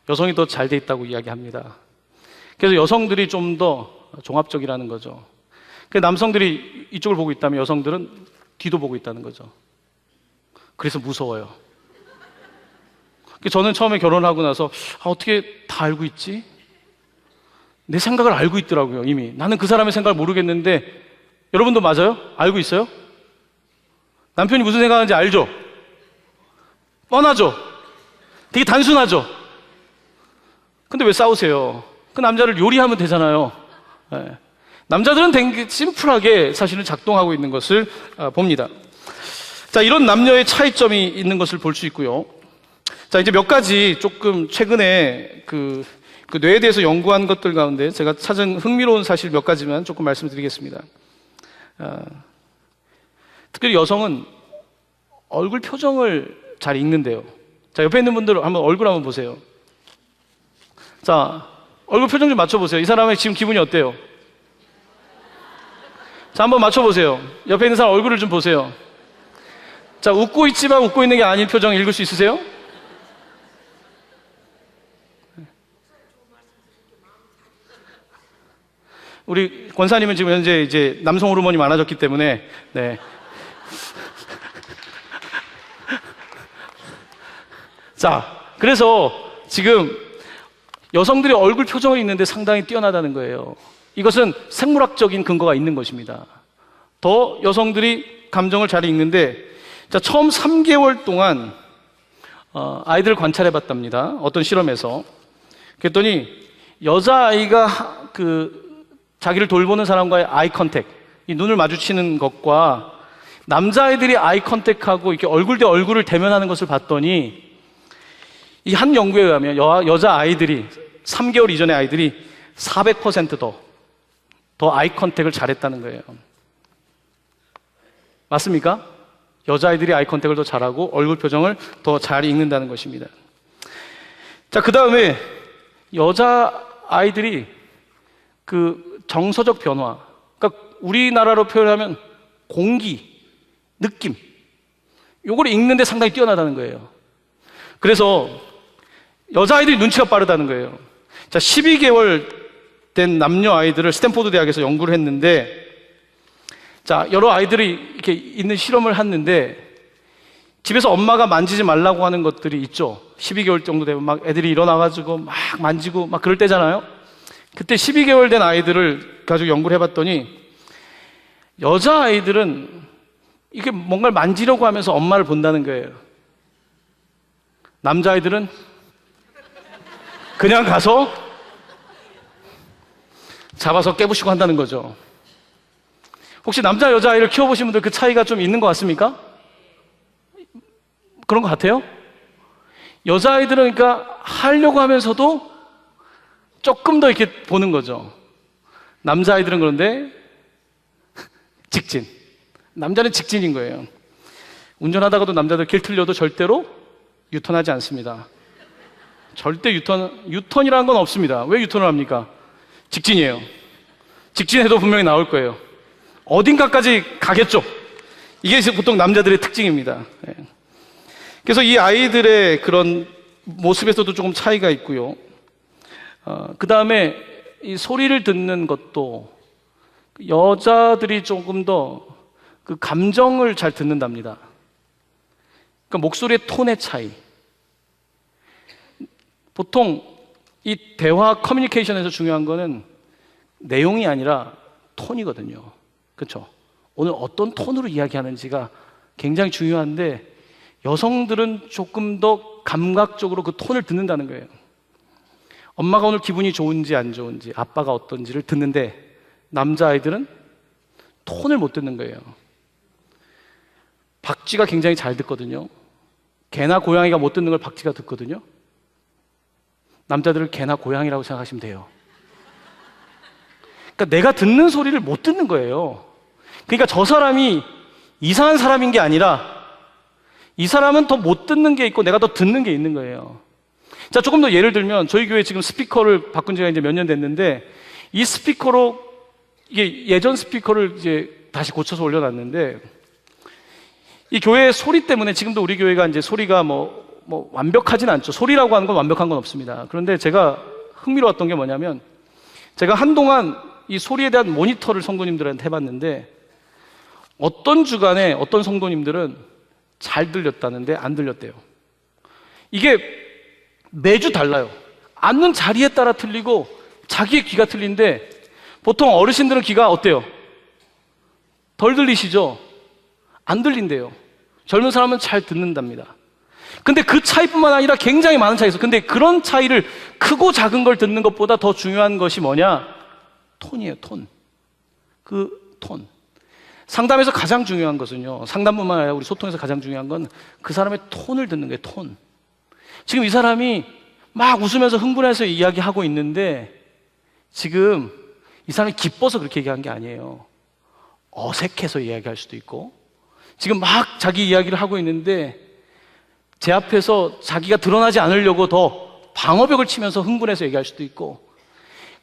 A: 여성이 더 잘 돼 있다고 이야기합니다. 그래서 여성들이 좀 더 종합적이라는 거죠. 남성들이 이쪽을 보고 있다면 여성들은 뒤도 보고 있다는 거죠. 그래서 무서워요. 저는 처음에 결혼하고 나서 어떻게 다 알고 있지? 내 생각을 알고 있더라고요, 이미. 나는 그 사람의 생각을 모르겠는데 여러분도 맞아요? 알고 있어요? 남편이 무슨 생각하는지 알죠? 뻔하죠? 되게 단순하죠? 근데 왜 싸우세요? 그 남자를 요리하면 되잖아요. 네. 남자들은 되게 심플하게 사실은 작동하고 있는 것을 봅니다. 자, 이런 남녀의 차이점이 있는 것을 볼 수 있고요. 자, 이제 몇 가지 조금 최근에 그 뇌에 대해서 연구한 것들 가운데 제가 찾은 흥미로운 사실 몇 가지만 조금 말씀드리겠습니다. 특별히 여성은 얼굴 표정을 잘 읽는데요. 자, 옆에 있는 분들 한번 얼굴 한번 보세요. 자, 얼굴 표정 좀 맞춰보세요. 이 사람의 지금 기분이 어때요? 자, 한번 맞춰보세요. 옆에 있는 사람 얼굴을 좀 보세요. 자, 웃고 있지만 웃고 있는 게 아닌 표정 읽을 수 있으세요? 우리 권사님은 지금 현재 이제 남성 호르몬이 많아졌기 때문에, 네. 자, 그래서 지금 여성들이 얼굴 표정을 읽는데 상당히 뛰어나다는 거예요. 이것은 생물학적인 근거가 있는 것입니다. 더 여성들이 감정을 잘 읽는데, 자, 처음 3개월 동안 아이들을 관찰해 봤답니다. 어떤 실험에서. 그랬더니 여자아이가 자기를 돌보는 사람과의 아이 컨택, 이 눈을 마주치는 것과 남자아이들이 아이 컨택하고 이렇게 얼굴 대 얼굴을 대면하는 것을 봤더니 이 한 연구에 의하면 여자아이들이 3개월 이전의 아이들이 400% 더 아이 컨택을 잘했다는 거예요. 맞습니까? 여자아이들이 아이 컨택을 더 잘하고 얼굴 표정을 더 잘 읽는다는 것입니다. 자, 그 다음에 여자아이들이 정서적 변화, 그러니까 우리나라로 표현하면 공기, 느낌, 요걸 읽는데 상당히 뛰어나다는 거예요. 그래서 여자아이들이 눈치가 빠르다는 거예요. 자, 12개월 된 남녀 아이들을 스탠포드 대학에서 연구를 했는데, 자, 여러 아이들이 이렇게 있는 실험을 했는데, 집에서 엄마가 만지지 말라고 하는 것들이 있죠. 12개월 정도 되면 막 애들이 일어나가지고 막 만지고 막 그럴 때잖아요. 그때 12개월 된 아이들을 가지고 연구를 해봤더니, 여자아이들은 이게 뭔가를 만지려고 하면서 엄마를 본다는 거예요. 남자아이들은 그냥 가서 잡아서 깨부시고 한다는 거죠. 혹시 남자, 여자아이를 키워보신 분들 그 차이가 좀 있는 것 같습니까? 그런 것 같아요? 여자아이들은 그러니까 하려고 하면서도 조금 더 이렇게 보는 거죠. 남자아이들은 그런데 직진. 남자는 직진인 거예요. 운전하다가도 남자들 길 틀려도 절대로 유턴하지 않습니다. 절대 유턴이라는 건 없습니다. 왜 유턴을 합니까? 직진이에요. 직진해도 분명히 나올 거예요. 어딘가까지 가겠죠. 이게 보통 남자들의 특징입니다. 그래서 이 아이들의 그런 모습에서도 조금 차이가 있고요. 그 다음에 이 소리를 듣는 것도 여자들이 조금 더 그 감정을 잘 듣는답니다. 그러니까 목소리의 톤의 차이. 보통 이 대화 커뮤니케이션에서 중요한 거는 내용이 아니라 톤이거든요. 그렇죠? 오늘 어떤 톤으로 이야기하는지가 굉장히 중요한데 여성들은 조금 더 감각적으로 그 톤을 듣는다는 거예요. 엄마가 오늘 기분이 좋은지 안 좋은지, 아빠가 어떤지를 듣는데 남자아이들은 톤을 못 듣는 거예요. 박쥐가 굉장히 잘 듣거든요. 개나 고양이가 못 듣는 걸 박쥐가 듣거든요. 남자들을 개나 고양이라고 생각하시면 돼요. 그러니까 내가 듣는 소리를 못 듣는 거예요. 그러니까 저 사람이 이상한 사람인 게 아니라 이 사람은 더 못 듣는 게 있고 내가 더 듣는 게 있는 거예요. 자, 조금 더 예를 들면 저희 교회 지금 스피커를 바꾼 지가 이제 몇 년 됐는데 이 스피커로 이게 예전 스피커를 이제 다시 고쳐서 올려놨는데 이 교회의 소리 때문에 지금도 우리 교회가 이제 소리가 뭐 완벽하진 않죠. 소리라고 하는 건 완벽한 건 없습니다. 그런데 제가 흥미로웠던 게 뭐냐면 제가 한동안 이 소리에 대한 모니터를 성도님들한테 해봤는데 어떤 주간에 어떤 성도님들은 잘 들렸다는데 안 들렸대요. 이게 매주 달라요. 앉는 자리에 따라 틀리고 자기의 귀가 틀린데 보통 어르신들은 귀가 어때요? 덜 들리시죠? 안 들린대요. 젊은 사람은 잘 듣는답니다. 근데 그 차이뿐만 아니라 굉장히 많은 차이가 있어요. 근데 그런 차이를 크고 작은 걸 듣는 것보다 더 중요한 것이 뭐냐? 톤이에요, 톤. 그 톤. 상담에서 가장 중요한 것은요, 상담뿐만 아니라 우리 소통에서 가장 중요한 건 그 사람의 톤을 듣는 거예요, 톤. 지금 이 사람이 막 웃으면서 흥분해서 이야기하고 있는데 지금 이 사람이 기뻐서 그렇게 얘기한 게 아니에요. 어색해서 이야기할 수도 있고 지금 막 자기 이야기를 하고 있는데 제 앞에서 자기가 드러나지 않으려고 더 방어벽을 치면서 흥분해서 얘기할 수도 있고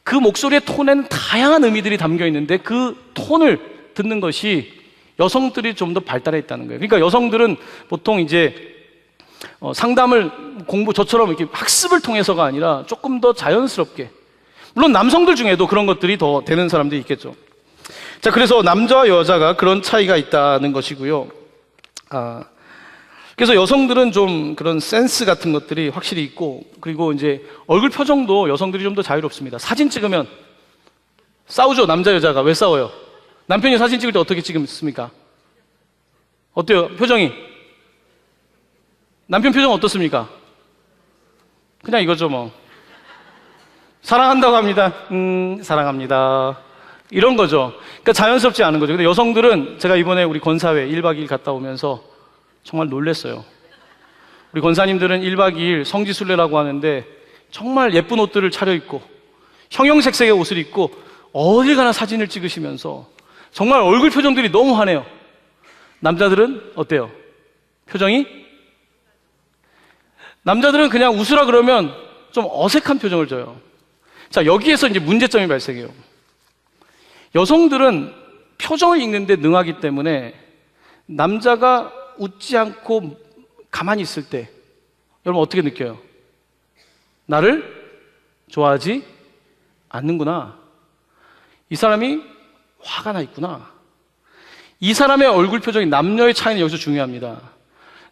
A: 그 목소리의 톤에는 다양한 의미들이 담겨 있는데 그 톤을 듣는 것이 여성들이 좀 더 발달해 있다는 거예요. 그러니까 여성들은 보통 이제 상담을 저처럼 이렇게 학습을 통해서가 아니라 조금 더 자연스럽게, 물론 남성들 중에도 그런 것들이 더 되는 사람들이 있겠죠. 자, 그래서 남자와 여자가 그런 차이가 있다는 것이고요. 그래서 여성들은 좀 그런 센스 같은 것들이 확실히 있고, 그리고 이제 얼굴 표정도 여성들이 좀 더 자유롭습니다. 사진 찍으면 싸우죠, 남자 여자가. 왜 싸워요? 남편이 사진 찍을 때 어떻게 찍습니까? 어때요? 표정이? 남편 표정 어떻습니까? 그냥 이거죠, 뭐. 사랑한다고 합니다. 사랑합니다. 이런 거죠. 그러니까 자연스럽지 않은 거죠. 근데 여성들은 제가 이번에 우리 권사회 1박 2일 갔다 오면서 정말 놀랐어요. 우리 권사님들은 1박 2일 성지순례라고 하는데 정말 예쁜 옷들을 차려입고 형형색색의 옷을 입고 어딜 가나 사진을 찍으시면서 정말 얼굴 표정들이 너무 환해요. 남자들은 어때요? 표정이? 남자들은 그냥 웃으라 그러면 좀 어색한 표정을 져요. 자, 여기에서 이제 문제점이 발생해요. 여성들은 표정을 읽는데 능하기 때문에 남자가 웃지 않고 가만히 있을 때 여러분 어떻게 느껴요? 나를 좋아하지 않는구나. 이 사람이 화가 나 있구나. 이 사람의 얼굴 표정이, 남녀의 차이는 여기서 중요합니다.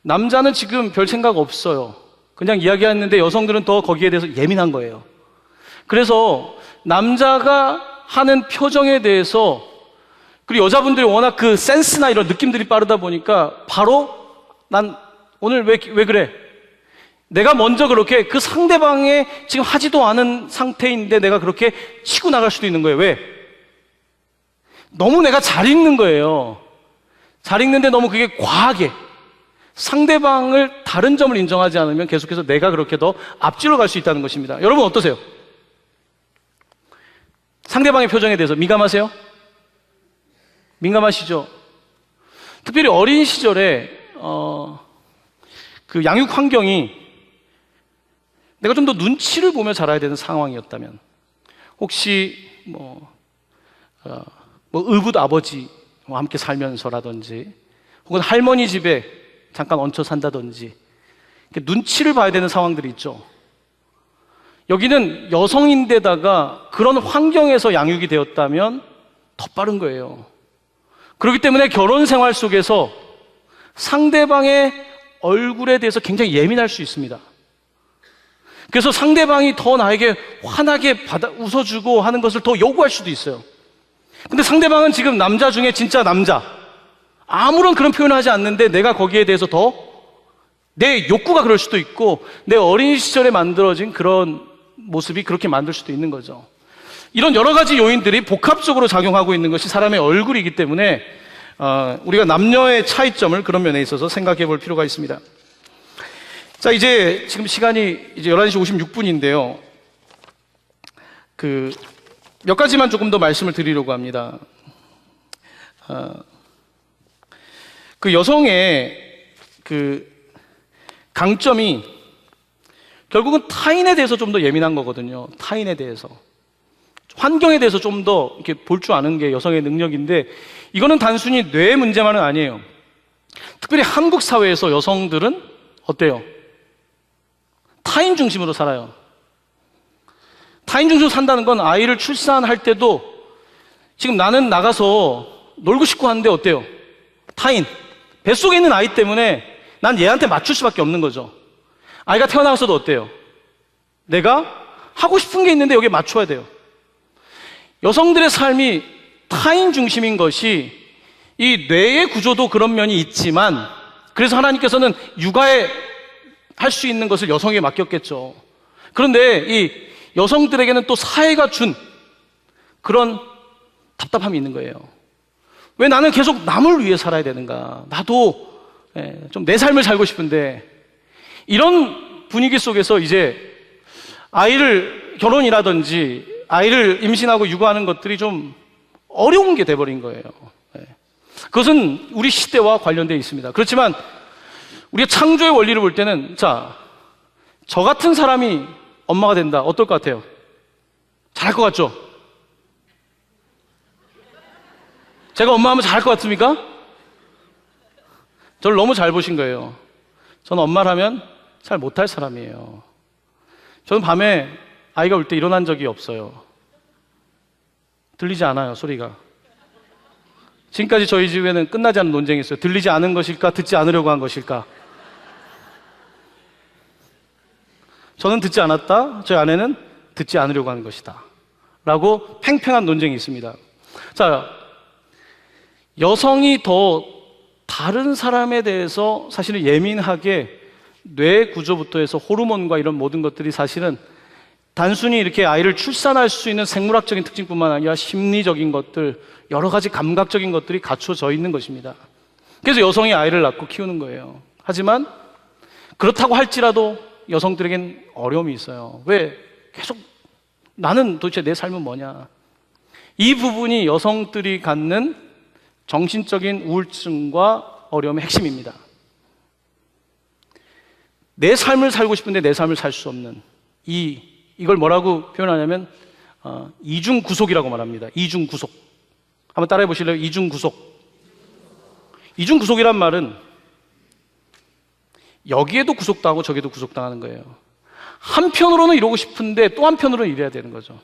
A: 남자는 지금 별 생각 없어요. 그냥 이야기하는데 여성들은 더 거기에 대해서 예민한 거예요. 그래서 남자가 하는 표정에 대해서, 그리고 여자분들이 워낙 그 센스나 이런 느낌들이 빠르다 보니까 바로 난 오늘 왜 그래? 내가 먼저 그렇게 그 상대방의 지금 하지도 않은 상태인데 내가 그렇게 치고 나갈 수도 있는 거예요. 왜? 너무 내가 잘 읽는 거예요. 잘 읽는데 너무 그게 과하게 상대방을 다른 점을 인정하지 않으면 계속해서 내가 그렇게 더 앞질러 갈 수 있다는 것입니다. 여러분 어떠세요? 상대방의 표정에 대해서 민감하세요? 민감하시죠? 특별히 어린 시절에 그 양육 환경이 내가 좀 더 눈치를 보며 자라야 되는 상황이었다면, 혹시 의붓 아버지와 함께 살면서라든지 혹은 할머니 집에 잠깐 얹혀 산다든지 눈치를 봐야 되는 상황들이 있죠. 여기는 여성인데다가 그런 환경에서 양육이 되었다면 더 빠른 거예요. 그렇기 때문에 결혼 생활 속에서 상대방의 얼굴에 대해서 굉장히 예민할 수 있습니다. 그래서 상대방이 더 나에게 환하게 웃어주고 하는 것을 더 요구할 수도 있어요. 근데 상대방은 지금 남자 중에 진짜 남자, 아무런 그런 표현을 하지 않는데 내가 거기에 대해서 더 내 욕구가 그럴 수도 있고 내 어린 시절에 만들어진 그런 모습이 그렇게 만들 수도 있는 거죠. 이런 여러 가지 요인들이 복합적으로 작용하고 있는 것이 사람의 얼굴이기 때문에 우리가 남녀의 차이점을 그런 면에 있어서 생각해 볼 필요가 있습니다. 자, 이제 지금 시간이 이제 11시 56분인데요. 몇 가지만 조금 더 말씀을 드리려고 합니다. 여성의 강점이 결국은 타인에 대해서 좀 더 예민한 거거든요. 타인에 대해서. 환경에 대해서 좀 더 이렇게 볼 줄 아는 게 여성의 능력인데 이거는 단순히 뇌 문제만은 아니에요. 특별히 한국 사회에서 여성들은 어때요? 타인 중심으로 살아요. 타인 중심으로 산다는 건 아이를 출산할 때도 지금 나는 나가서 놀고 싶고 하는데 어때요? 타인. 뱃속에 있는 아이 때문에 난 얘한테 맞출 수밖에 없는 거죠. 아이가 태어나서도 어때요? 내가 하고 싶은 게 있는데 여기에 맞춰야 돼요. 여성들의 삶이 타인 중심인 것이 이 뇌의 구조도 그런 면이 있지만 그래서 하나님께서는 육아에 할 수 있는 것을 여성에게 맡겼겠죠. 그런데 이 여성들에게는 또 사회가 준 그런 답답함이 있는 거예요. 왜 나는 계속 남을 위해 살아야 되는가? 나도 좀 내 삶을 살고 싶은데 이런 분위기 속에서 이제 결혼이라든지 아이를 임신하고 육아하는 것들이 좀 어려운 게 돼버린 거예요. 그것은 우리 시대와 관련되어 있습니다. 그렇지만 우리가 창조의 원리를 볼 때는 저 같은 사람이 엄마가 된다. 어떨 것 같아요? 잘할 것 같죠? 제가 엄마하면 잘할 것 같습니까? 저를 너무 잘 보신 거예요. 저는 엄마를 하면 잘 못할 사람이에요. 저는 밤에 아이가 울 때 일어난 적이 없어요. 들리지 않아요, 소리가. 지금까지 저희 집에는 끝나지 않은 논쟁이 있어요. 들리지 않은 것일까, 듣지 않으려고 한 것일까. 저는 듣지 않았다, 저희 아내는 듣지 않으려고 하는 것이다 라고 팽팽한 논쟁이 있습니다. 자, 여성이 더 다른 사람에 대해서 사실은 예민하게 뇌 구조부터 해서 호르몬과 이런 모든 것들이 사실은 단순히 이렇게 아이를 출산할 수 있는 생물학적인 특징뿐만 아니라 심리적인 것들, 여러 가지 감각적인 것들이 갖춰져 있는 것입니다. 그래서 여성이 아이를 낳고 키우는 거예요. 하지만 그렇다고 할지라도 여성들에겐 어려움이 있어요. 왜? 계속 나는 도대체 내 삶은 뭐냐? 이 부분이 여성들이 갖는 정신적인 우울증과 어려움의 핵심입니다. 내 삶을 살고 싶은데 내 삶을 살 수 없는 이걸 뭐라고 표현하냐면 이중구속이라고 말합니다. 이중구속. 한번 따라해 보실래요? 이중구속. 이중구속이란 말은 여기에도 구속당하고 저기에도 구속당하는 거예요. 한편으로는 이러고 싶은데 또 한편으로는 이래야 되는 거죠.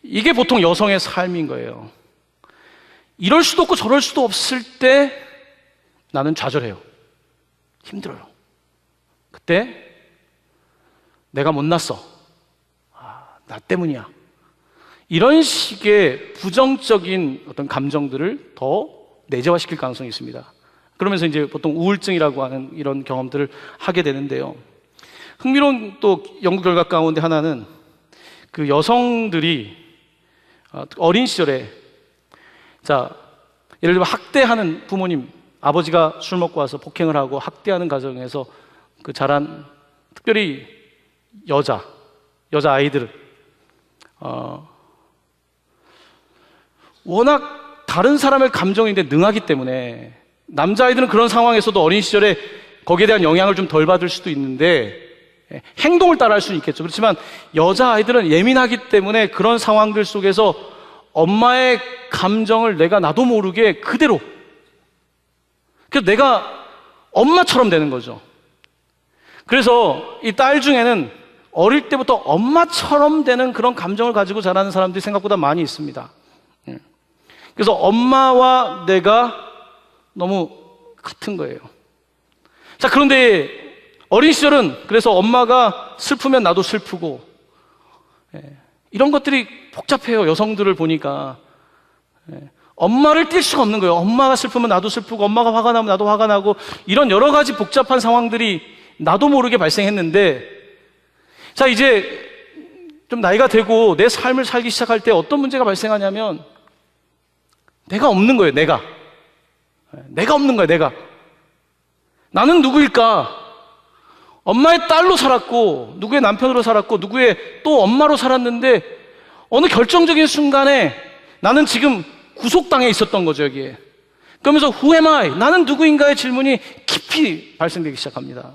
A: 이게 보통 여성의 삶인 거예요. 이럴 수도 없고 저럴 수도 없을 때 나는 좌절해요. 힘들어요. 그때 내가 못났어. 나 때문이야. 이런 식의 부정적인 어떤 감정들을 더 내재화시킬 가능성이 있습니다. 그러면서 이제 보통 우울증이라고 하는 이런 경험들을 하게 되는데요. 흥미로운 또 연구 결과 가운데 하나는 그 여성들이 어린 시절에 예를 들면 학대하는 부모님, 아버지가 술 먹고 와서 폭행을 하고 학대하는 가정에서 그 자란 특별히 여자 아이들을 워낙 다른 사람의 감정인데 능하기 때문에 남자아이들은 그런 상황에서도 어린 시절에 거기에 대한 영향을 좀 덜 받을 수도 있는데 행동을 따라할 수는 있겠죠. 그렇지만 여자아이들은 예민하기 때문에 그런 상황들 속에서 엄마의 감정을 나도 모르게 그대로, 그래서 내가 엄마처럼 되는 거죠. 그래서 이 딸 중에는 어릴 때부터 엄마처럼 되는 그런 감정을 가지고 자라는 사람들이 생각보다 많이 있습니다. 그래서 엄마와 내가 너무 같은 거예요. 자, 그런데 어린 시절은 그래서 엄마가 슬프면 나도 슬프고, 이런 것들이 복잡해요. 여성들을 보니까. 엄마를 뛸 수가 없는 거예요. 엄마가 슬프면 나도 슬프고, 엄마가 화가 나면 나도 화가 나고, 이런 여러 가지 복잡한 상황들이 나도 모르게 발생했는데, 자, 이제 좀 나이가 되고 내 삶을 살기 시작할 때 어떤 문제가 발생하냐면, 내가 없는 거예요. 내가 없는 거예요. 내가. 나는 누구일까? 엄마의 딸로 살았고, 누구의 남편으로 살았고, 누구의 또 엄마로 살았는데, 어느 결정적인 순간에 나는 지금 구속당해 있었던 거죠, 여기에. 그러면서 Who am I? 나는 누구인가의 질문이 깊이 발생되기 시작합니다.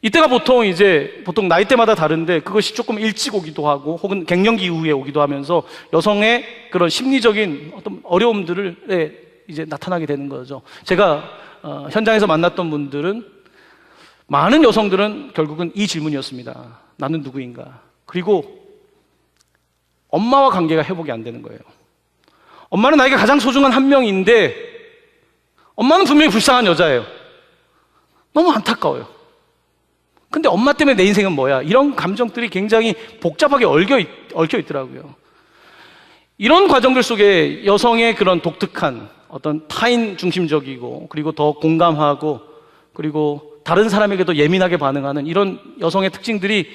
A: 이때가 보통 나이대마다 다른데, 그것이 조금 일찍 오기도 하고, 혹은 갱년기 이후에 오기도 하면서 여성의 그런 심리적인 어떤 어려움들을 이제 나타나게 되는 거죠. 제가 현장에서 만났던 분들은, 많은 여성들은 결국은 이 질문이었습니다. 나는 누구인가? 그리고 엄마와 관계가 회복이 안 되는 거예요. 엄마는 나에게 가장 소중한 한 명인데, 엄마는 분명히 불쌍한 여자예요. 너무 안타까워요. 근데 엄마 때문에 내 인생은 뭐야? 이런 감정들이 굉장히 복잡하게 얽혀 있더라고요. 이런 과정들 속에 여성의 그런 독특한 어떤 타인 중심적이고, 그리고 더 공감하고, 그리고 다른 사람에게도 예민하게 반응하는 이런 여성의 특징들이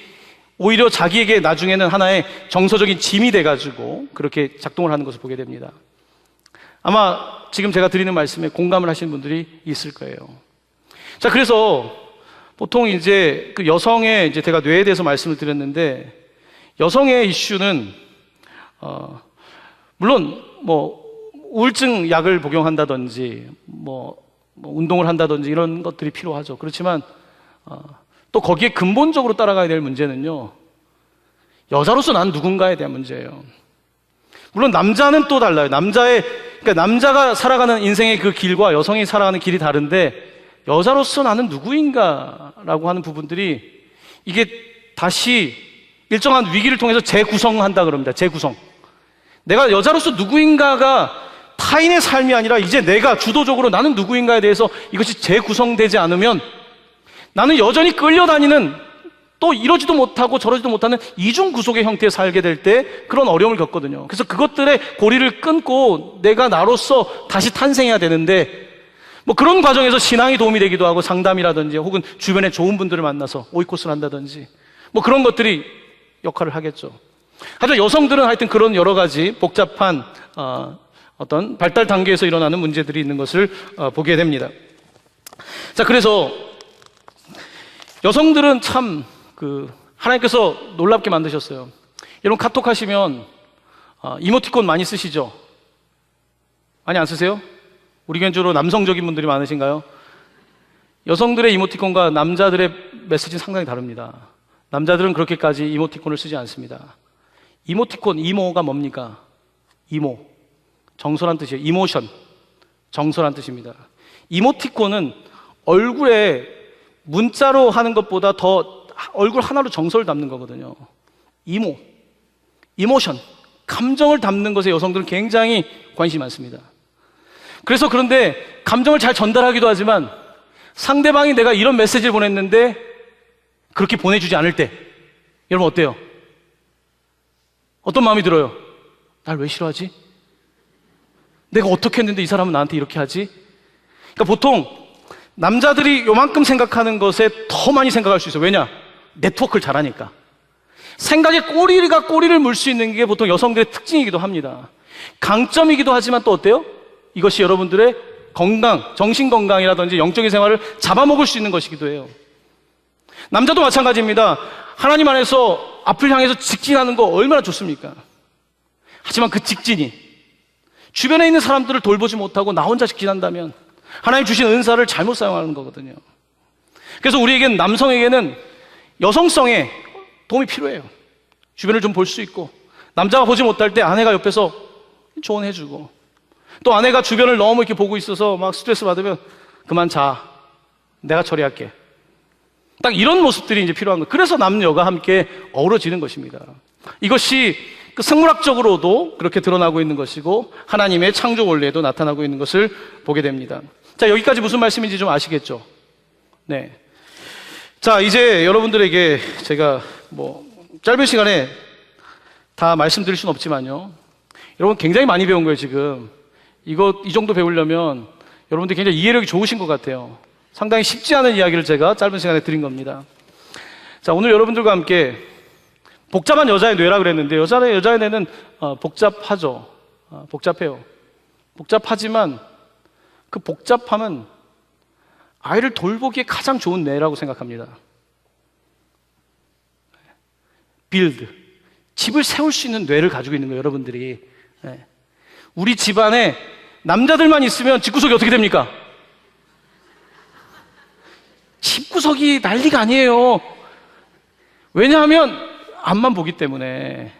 A: 오히려 자기에게 나중에는 하나의 정서적인 짐이 돼가지고 그렇게 작동을 하는 것을 보게 됩니다. 아마 지금 제가 드리는 말씀에 공감을 하시는 분들이 있을 거예요. 자, 그래서 보통 이제 그 여성의 이제 제가 뇌에 대해서 말씀을 드렸는데, 여성의 이슈는 물론 뭐 우울증 약을 복용한다든지 뭐 운동을 한다든지 이런 것들이 필요하죠. 그렇지만 또 거기에 근본적으로 따라가야 될 문제는요, 여자로서 난 누군가에 대한 문제예요. 물론 남자는 또 달라요. 그러니까 남자가 살아가는 인생의 그 길과 여성이 살아가는 길이 다른데, 여자로서 나는 누구인가라고 하는 부분들이 이게 다시 일정한 위기를 통해서 재구성한다 그럽니다. 재구성. 내가 여자로서 누구인가가 타인의 삶이 아니라 이제 내가 주도적으로 나는 누구인가에 대해서 이것이 재구성되지 않으면 나는 여전히 끌려다니는, 또 이러지도 못하고 저러지도 못하는 이중 구속의 형태에 살게 될 때 그런 어려움을 겪거든요. 그래서 그것들의 고리를 끊고 내가 나로서 다시 탄생해야 되는데, 뭐 그런 과정에서 신앙이 도움이 되기도 하고, 상담이라든지 혹은 주변에 좋은 분들을 만나서 오이코스를 한다든지 뭐 그런 것들이 역할을 하겠죠. 하지만 여성들은 하여튼 그런 여러 가지 복잡한 어떤 발달 단계에서 일어나는 문제들이 있는 것을 보게 됩니다. 자, 그래서 여성들은 참 하나님께서 놀랍게 만드셨어요. 여러분 카톡 하시면 이모티콘 많이 쓰시죠? 많이 안 쓰세요? 우리 견주로 남성적인 분들이 많으신가요? 여성들의 이모티콘과 남자들의 메시지는 상당히 다릅니다. 남자들은 그렇게까지 이모티콘을 쓰지 않습니다. 이모티콘, 이모가 뭡니까? 이모, 정서란 뜻이에요. 이모션, 정서란 뜻입니다. 이모티콘은 얼굴에 문자로 하는 것보다 더 얼굴 하나로 정서를 담는 거거든요. 이모션, 감정을 담는 것에 여성들은 굉장히 관심이 많습니다. 그래서 그런데 감정을 잘 전달하기도 하지만, 상대방이 내가 이런 메시지를 보냈는데 그렇게 보내주지 않을 때 여러분 어때요? 어떤 마음이 들어요? 날 왜 싫어하지? 내가 어떻게 했는데 이 사람은 나한테 이렇게 하지? 그러니까 보통 남자들이 요만큼 생각하는 것에 더 많이 생각할 수 있어요. 왜냐? 네트워크를 잘하니까. 생각에 꼬리를 물 수 있는 게 보통 여성들의 특징이기도 합니다. 강점이기도 하지만 또 어때요? 이것이 여러분들의 건강, 정신건강이라든지 영적인 생활을 잡아먹을 수 있는 것이기도 해요. 남자도 마찬가지입니다. 하나님 안에서 앞을 향해서 직진하는 거 얼마나 좋습니까? 하지만 그 직진이 주변에 있는 사람들을 돌보지 못하고 나 혼자 직진한다면 하나님 주신 은사를 잘못 사용하는 거거든요. 그래서 우리에게는, 남성에게는 여성성에 도움이 필요해요. 주변을 좀 볼 수 있고, 남자가 보지 못할 때 아내가 옆에서 조언해주고, 또 아내가 주변을 너무 이렇게 보고 있어서 막 스트레스 받으면 그만 자, 내가 처리할게. 딱 이런 모습들이 이제 필요한 거예요. 그래서 남녀가 함께 어우러지는 것입니다. 이것이 그 생물학적으로도 그렇게 드러나고 있는 것이고, 하나님의 창조 원리에도 나타나고 있는 것을 보게 됩니다. 자, 여기까지 무슨 말씀인지 좀 아시겠죠? 네. 자, 이제 여러분들에게 제가 짧은 시간에 다 말씀드릴 수는 없지만요. 여러분 굉장히 많이 배운 거예요, 지금. 이 정도 배우려면 여러분들 굉장히 이해력이 좋으신 것 같아요. 상당히 쉽지 않은 이야기를 제가 짧은 시간에 드린 겁니다. 자, 오늘 여러분들과 함께 복잡한 여자의 뇌라 그랬는데, 여자의 뇌는 복잡하죠. 복잡해요. 복잡하지만 그 복잡함은 아이를 돌보기에 가장 좋은 뇌라고 생각합니다. 빌드. 집을 세울 수 있는 뇌를 가지고 있는 거예요, 여러분들이. 우리 집안에 남자들만 있으면 집구석이 어떻게 됩니까? 집구석이 난리가 아니에요. 왜냐하면 앞만 보기 때문에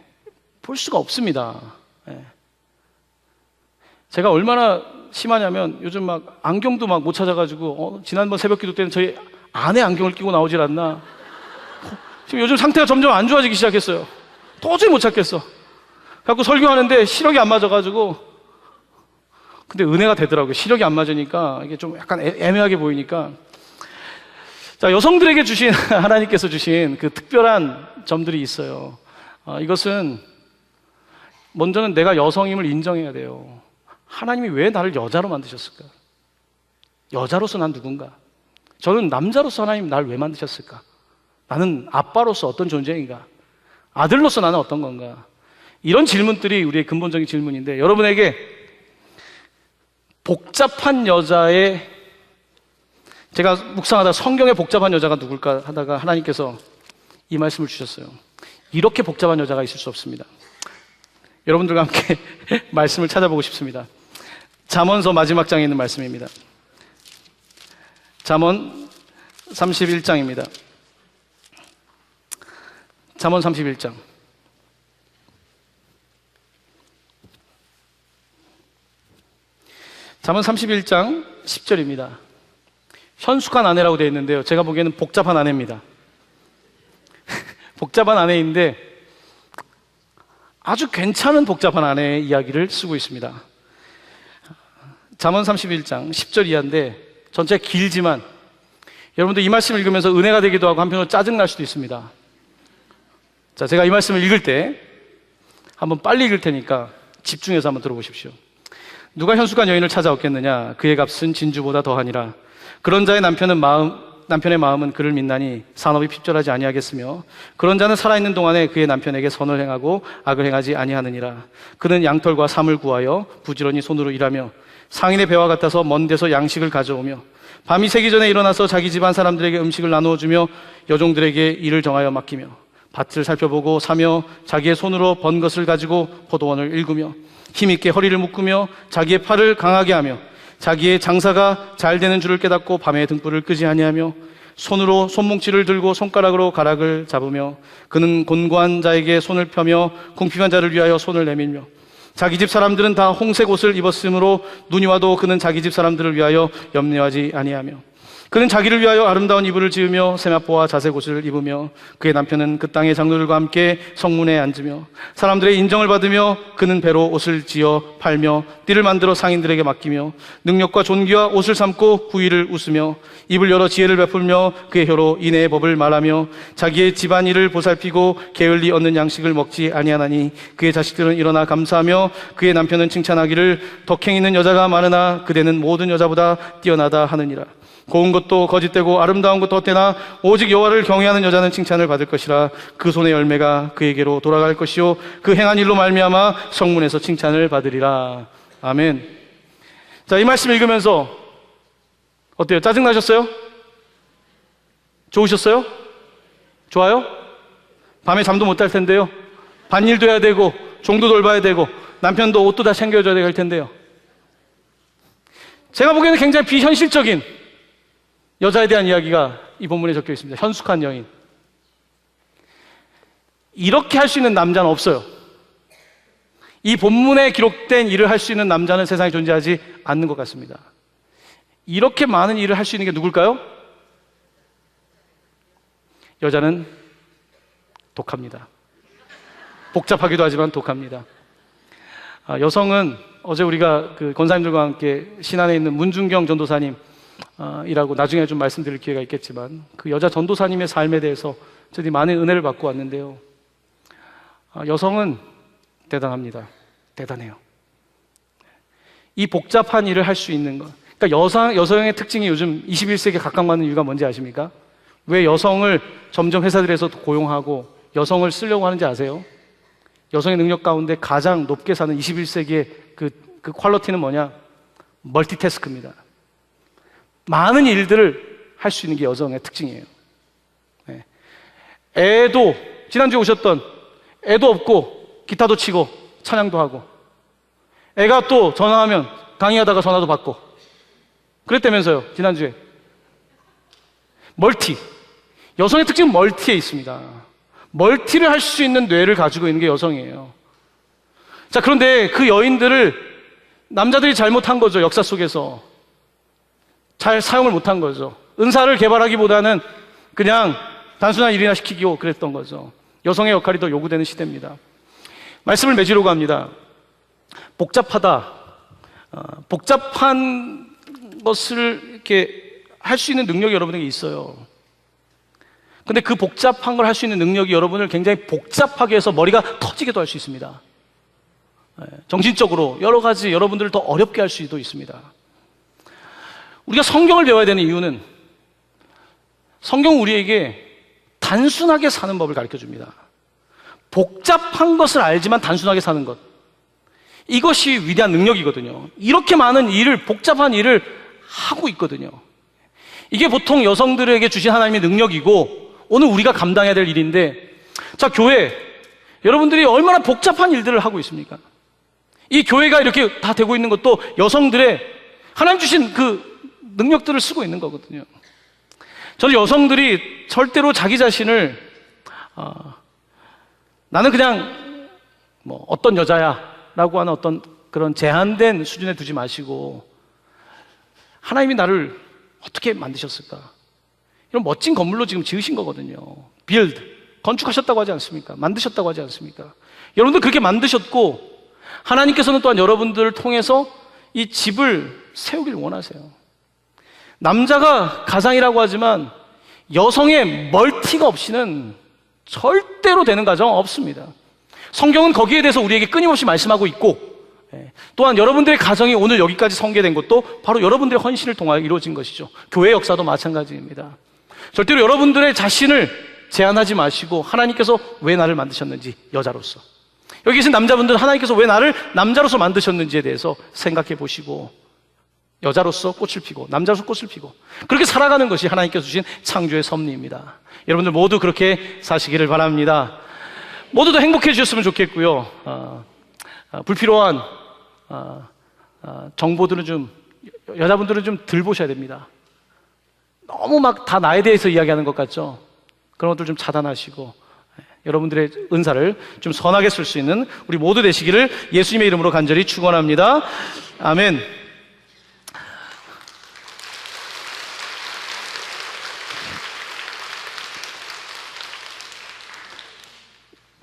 A: 볼 수가 없습니다. 제가 얼마나 심하냐면 요즘 막 안경도 막 못 찾아가지고 지난번 새벽 기도 때는 저희 아내 안경을 끼고 나오질 않나. 지금 요즘 상태가 점점 안 좋아지기 시작했어요. 도저히 못 찾겠어. 그래갖고 설교하는데 시력이 안 맞아가지고, 근데 은혜가 되더라고요. 시력이 안 맞으니까 이게 좀 약간 애매하게 보이니까. 자, 여성들에게 주신 하나님께서 주신 그 특별한 점들이 있어요. 이것은 먼저는 내가 여성임을 인정해야 돼요. 하나님이 왜 나를 여자로 만드셨을까? 여자로서 난 누군가? 저는 남자로서 하나님 나를 왜 만드셨을까? 나는 아빠로서 어떤 존재인가? 아들로서 나는 어떤 건가? 이런 질문들이 우리의 근본적인 질문인데, 여러분에게 복잡한 여자의, 제가 묵상하다 성경의 복잡한 여자가 누굴까 하다가 하나님께서 이 말씀을 주셨어요. 이렇게 복잡한 여자가 있을 수 없습니다. 여러분들과 함께 말씀을 찾아보고 싶습니다. 잠언서 마지막 장에 있는 말씀입니다. 잠언 31장입니다. 잠언 31장. 잠언 31장 10절입니다. 현숙한 아내라고 되어 있는데요. 제가 보기에는 복잡한 아내입니다. 복잡한 아내인데 아주 괜찮은 복잡한 아내의 이야기를 쓰고 있습니다. 잠언 31장 10절 이하인데 전체가 길지만 여러분들 이 말씀을 읽으면서 은혜가 되기도 하고 한편으로 짜증날 수도 있습니다. 자, 제가 이 말씀을 읽을 때 한번 빨리 읽을 테니까 집중해서 한번 들어보십시오. 누가 현숙한 여인을 찾아왔겠느냐? 그의 값은 진주보다 더하니라. 그런 자의 남편의 마음은 그를 믿나니 산업이 핍절하지 아니하겠으며, 그런 자는 살아있는 동안에 그의 남편에게 선을 행하고 악을 행하지 아니하느니라. 그는 양털과 삼을 구하여 부지런히 손으로 일하며 상인의 배와 같아서 먼 데서 양식을 가져오며 밤이 새기 전에 일어나서 자기 집안 사람들에게 음식을 나누어 주며 여종들에게 일을 정하여 맡기며 밭을 살펴보고 사며 자기의 손으로 번 것을 가지고 포도원을 일구며 힘있게 허리를 묶으며 자기의 팔을 강하게 하며 자기의 장사가 잘 되는 줄을 깨닫고 밤에 등불을 끄지 아니하며 손으로 손뭉치를 들고 손가락으로 가락을 잡으며 그는 곤고한 자에게 손을 펴며 궁핍한 자를 위하여 손을 내밀며 자기 집 사람들은 다 홍색 옷을 입었으므로 눈이 와도 그는 자기 집 사람들을 위하여 염려하지 아니하며 그는 자기를 위하여 아름다운 이불을 지으며 세마포와 자색 옷을 입으며 그의 남편은 그 땅의 장로들과 함께 성문에 앉으며 사람들의 인정을 받으며 그는 배로 옷을 지어 팔며 띠를 만들어 상인들에게 맡기며 능력과 존귀와 옷을 삼고 후일을 웃으며 입을 열어 지혜를 베풀며 그의 혀로 인애의 법을 말하며 자기의 집안일을 보살피고 게을리 얻는 양식을 먹지 아니하나니 그의 자식들은 일어나 감사하며 그의 남편은 칭찬하기를 덕행 있는 여자가 많으나 그대는 모든 여자보다 뛰어나다 하느니라. 고운 것도 거짓되고 아름다운 것도 헛되나 오직 여호와를 경외하는 여자는 칭찬을 받을 것이라. 그 손의 열매가 그에게로 돌아갈 것이요 그 행한 일로 말미암아 성문에서 칭찬을 받으리라. 아멘. 자, 이 말씀 읽으면서 어때요? 짜증나셨어요? 좋으셨어요? 좋아요? 밤에 잠도 못 잘 텐데요. 밭일도 해야 되고 종도 돌봐야 되고 남편도 옷도 다 챙겨줘야 될 텐데요. 제가 보기에는 굉장히 비현실적인 여자에 대한 이야기가 이 본문에 적혀 있습니다. 현숙한 여인. 이렇게 할 수 있는 남자는 없어요. 이 본문에 기록된 일을 할 수 있는 남자는 세상에 존재하지 않는 것 같습니다. 이렇게 많은 일을 할 수 있는 게 누굴까요? 여자는 독합니다. 복잡하기도 하지만 독합니다. 여성은 어제 우리가 그 권사님들과 함께 신안에 있는 문준경 전도사님 이라고 나중에 좀 말씀드릴 기회가 있겠지만 그 여자 전도사님의 삶에 대해서 저희들이 많은 은혜를 받고 왔는데요. 여성은 대단합니다. 대단해요. 이 복잡한 일을 할 수 있는 것. 그러니까 여성의 특징이 요즘 21세기에 각광받는 이유가 뭔지 아십니까? 왜 여성을 점점 회사들에서 고용하고 여성을 쓰려고 하는지 아세요? 여성의 능력 가운데 가장 높게 사는 21세기의 그 퀄리티는 뭐냐? 멀티태스크입니다. 많은 일들을 할 수 있는 게 여성의 특징이에요. 네. 애도, 지난주에 오셨던 애도 없고 기타도 치고 찬양도 하고, 애가 또 전화하면 강의하다가 전화도 받고 그랬다면서요, 지난주에. 멀티. 여성의 특징은 멀티에 있습니다. 멀티를 할 수 있는 뇌를 가지고 있는 게 여성이에요. 자, 그런데 그 여인들을 남자들이 잘못한 거죠. 역사 속에서 잘 사용을 못한 거죠. 은사를 개발하기보다는 그냥 단순한 일이나 시키고 그랬던 거죠. 여성의 역할이 더 요구되는 시대입니다. 말씀을 맺으려고 합니다. 복잡하다. 복잡한 것을 이렇게 할 수 있는 능력이 여러분에게 있어요. 근데 그 복잡한 걸 할 수 있는 능력이 여러분을 굉장히 복잡하게 해서 머리가 터지게도 할 수 있습니다. 정신적으로 여러 가지 여러분들을 더 어렵게 할 수도 있습니다. 우리가 성경을 배워야 되는 이유는 성경은 우리에게 단순하게 사는 법을 가르쳐 줍니다. 복잡한 것을 알지만 단순하게 사는 것. 이것이 위대한 능력이거든요. 이렇게 많은 일을, 복잡한 일을 하고 있거든요. 이게 보통 여성들에게 주신 하나님의 능력이고 오늘 우리가 감당해야 될 일인데, 자, 교회, 여러분들이 얼마나 복잡한 일들을 하고 있습니까? 이 교회가 이렇게 다 되고 있는 것도 여성들의 하나님 주신 그 능력들을 쓰고 있는 거거든요. 저는 여성들이 절대로 자기 자신을 나는 그냥 뭐 어떤 여자야 라고 하는 어떤 그런 제한된 수준에 두지 마시고, 하나님이 나를 어떻게 만드셨을까? 이런 멋진 건물로 지금 지으신 거거든요. 빌드, 건축하셨다고 하지 않습니까? 만드셨다고 하지 않습니까? 여러분들 그렇게 만드셨고, 하나님께서는 또한 여러분들을 통해서 이 집을 세우길 원하세요. 남자가 가장이라고 하지만 여성의 멀티가 없이는 절대로 되는 가정 없습니다. 성경은 거기에 대해서 우리에게 끊임없이 말씀하고 있고, 또한 여러분들의 가정이 오늘 여기까지 성계된 것도 바로 여러분들의 헌신을 통하여 이루어진 것이죠. 교회 역사도 마찬가지입니다. 절대로 여러분들의 자신을 제한하지 마시고 하나님께서 왜 나를 만드셨는지, 여자로서, 여기 계신 남자분들은 하나님께서 왜 나를 남자로서 만드셨는지에 대해서 생각해 보시고, 여자로서 꽃을 피고 남자로서 꽃을 피고 그렇게 살아가는 것이 하나님께서 주신 창조의 섭리입니다. 여러분들 모두 그렇게 사시기를 바랍니다. 모두 다 행복해지셨으면 좋겠고요. 불필요한 정보들은 좀, 여자분들은 좀 덜 보셔야 됩니다. 너무 막 다 나에 대해서 이야기하는 것 같죠? 그런 것들 좀 차단하시고 여러분들의 은사를 좀 선하게 쓸 수 있는 우리 모두 되시기를 예수님의 이름으로 간절히 축원합니다. 아멘.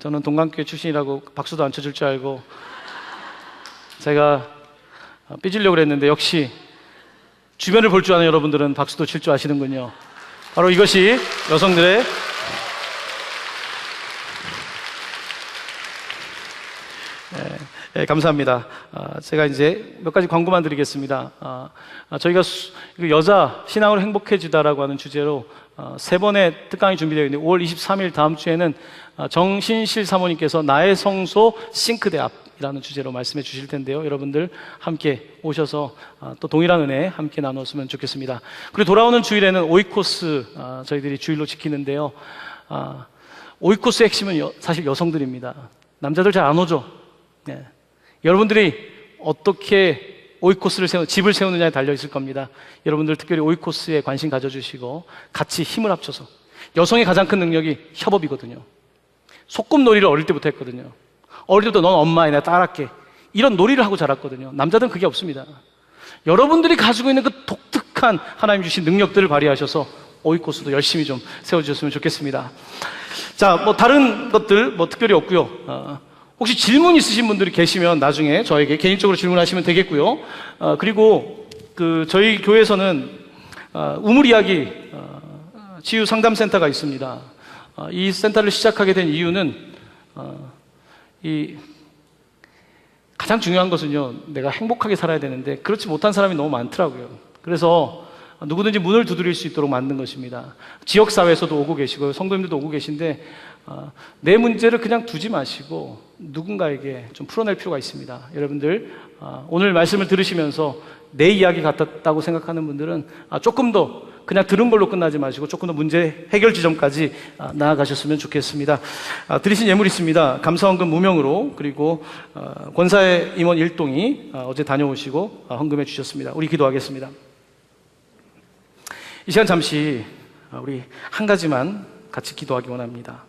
A: 저는 동강교회 출신이라고 박수도 안 쳐줄 줄 알고 제가 삐지려고 그랬는데, 역시 주변을 볼 줄 아는 여러분들은 박수도 칠 줄 아시는군요. 바로 이것이 여성들의 감사합니다. 제가 이제 몇 가지 광고만 드리겠습니다. 저희가 여자 신앙으로 행복해지다라고 하는 주제로 3번의 특강이 준비되어 있는데, 5월 23일 다음 주에는 정신실 사모님께서 나의 성소 싱크대 앞이라는 주제로 말씀해 주실 텐데요. 여러분들 함께 오셔서 또 동일한 은혜 함께 나눴으면 좋겠습니다. 그리고 돌아오는 주일에는 오이코스 저희들이 주일로 지키는데요. 오이코스의 핵심은 사실 여성들입니다. 남자들 잘 안 오죠. 네. 여러분들이 어떻게 오이코스를 집을 세우느냐에 달려 있을 겁니다. 여러분들 특별히 오이코스에 관심 가져주시고 같이 힘을 합쳐서, 여성의 가장 큰 능력이 협업이거든요. 소꿉놀이를 어릴 때부터 했거든요. 어릴 때부터 넌 엄마야, 내가 따라할게, 이런 놀이를 하고 자랐거든요. 남자들은 그게 없습니다. 여러분들이 가지고 있는 그 독특한 하나님 주신 능력들을 발휘하셔서 오이코스도 열심히 좀 세워주셨으면 좋겠습니다. 자, 뭐 다른 것들 뭐 특별히 없고요. 혹시 질문 있으신 분들이 계시면 나중에 저에게 개인적으로 질문하시면 되겠고요. 그리고 저희 교회에서는 우물 이야기 치유 상담센터가 있습니다. 이 센터를 시작하게 된 이유는 가장 중요한 것은요, 내가 행복하게 살아야 되는데 그렇지 못한 사람이 너무 많더라고요. 그래서 누구든지 문을 두드릴 수 있도록 만든 것입니다. 지역사회에서도 오고 계시고요, 성도님들도 오고 계신데 내 문제를 그냥 두지 마시고 누군가에게 좀 풀어낼 필요가 있습니다. 여러분들 오늘 말씀을 들으시면서 내 이야기 같았다고 생각하는 분들은 조금 더 그냥 들은 걸로 끝나지 마시고 조금 더 문제 해결 지점까지 나아가셨으면 좋겠습니다. 드리신 예물이 있습니다. 감사헌금 무명으로, 그리고 권사의 임원 일동이 어제 다녀오시고 헌금해 주셨습니다. 우리 기도하겠습니다. 이 시간 잠시 우리 한 가지만 같이 기도하기 원합니다.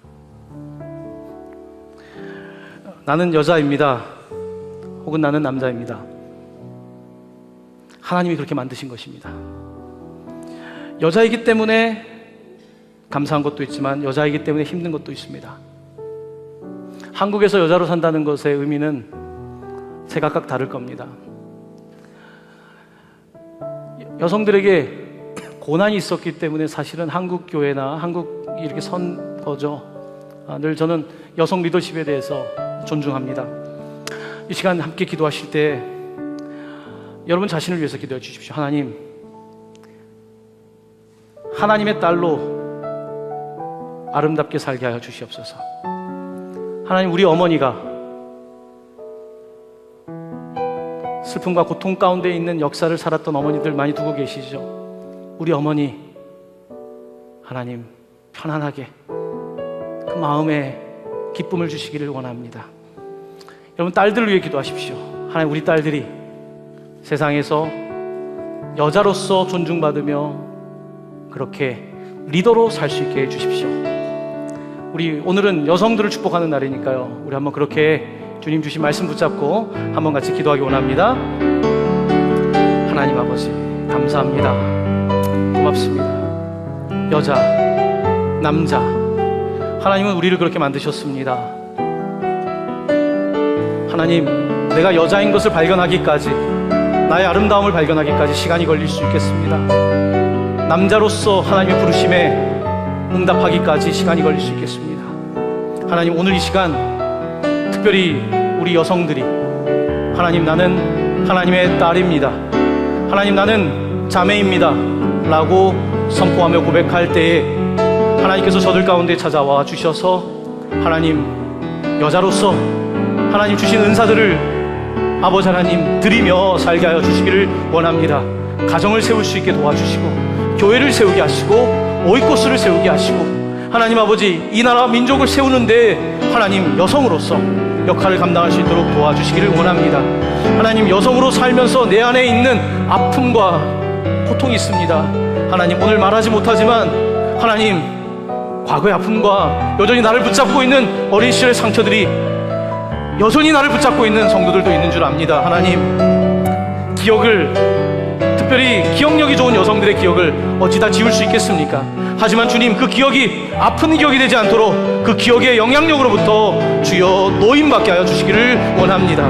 A: 나는 여자입니다. 혹은 나는 남자입니다. 하나님이 그렇게 만드신 것입니다. 여자이기 때문에 감사한 것도 있지만 여자이기 때문에 힘든 것도 있습니다. 한국에서 여자로 산다는 것의 의미는 제각각 다를 겁니다. 여성들에게 고난이 있었기 때문에 사실은 한국 교회나 한국이 이렇게 선 거죠. 늘 저는 여성 리더십에 대해서 존중합니다. 이 시간 함께 기도하실 때 여러분 자신을 위해서 기도해 주십시오. 하나님, 하나님의 딸로 아름답게 살게 하여 주시옵소서. 하나님, 우리 어머니가 슬픔과 고통 가운데 있는 역사를 살았던 어머니들 많이 두고 계시죠. 우리 어머니, 하나님 편안하게 그 마음에 기쁨을 주시기를 원합니다. 여러분, 딸들을 위해 기도하십시오. 하나님, 우리 딸들이 세상에서 여자로서 존중받으며 그렇게 리더로 살 수 있게 해주십시오. 우리 오늘은 여성들을 축복하는 날이니까요, 우리 한번 그렇게 주님 주신 말씀 붙잡고 한번 같이 기도하기 원합니다. 하나님 아버지, 감사합니다. 고맙습니다. 여자, 남자, 하나님은 우리를 그렇게 만드셨습니다. 하나님, 내가 여자인 것을 발견하기까지, 나의 아름다움을 발견하기까지 시간이 걸릴 수 있겠습니다. 남자로서 하나님의 부르심에 응답하기까지 시간이 걸릴 수 있겠습니다. 하나님, 오늘 이 시간 특별히 우리 여성들이 하나님, 나는 하나님의 딸입니다, 하나님, 나는 자매입니다 라고 선포하며 고백할 때에 하나님께서 저들 가운데 찾아와 주셔서 하나님, 여자로서 하나님 주신 은사들을 아버지 하나님 드리며 살게 하여 주시기를 원합니다. 가정을 세울 수 있게 도와주시고 교회를 세우게 하시고 오이코스를 세우게 하시고 하나님 아버지, 이 나라 민족을 세우는데 하나님 여성으로서 역할을 감당할 수 있도록 도와주시기를 원합니다. 하나님, 여성으로 살면서 내 안에 있는 아픔과 고통이 있습니다. 하나님, 오늘 말하지 못하지만 하나님, 과거의 아픔과 여전히 나를 붙잡고 있는 어린 시절의 상처들이 여전히 나를 붙잡고 있는 성도들도 있는 줄 압니다. 하나님, 기억을, 특별히 기억력이 좋은 여성들의 기억을 어찌다 지울 수 있겠습니까? 하지만 주님, 그 기억이 아픈 기억이 되지 않도록 그 기억의 영향력으로부터 주여 노임받게 하여 주시기를 원합니다.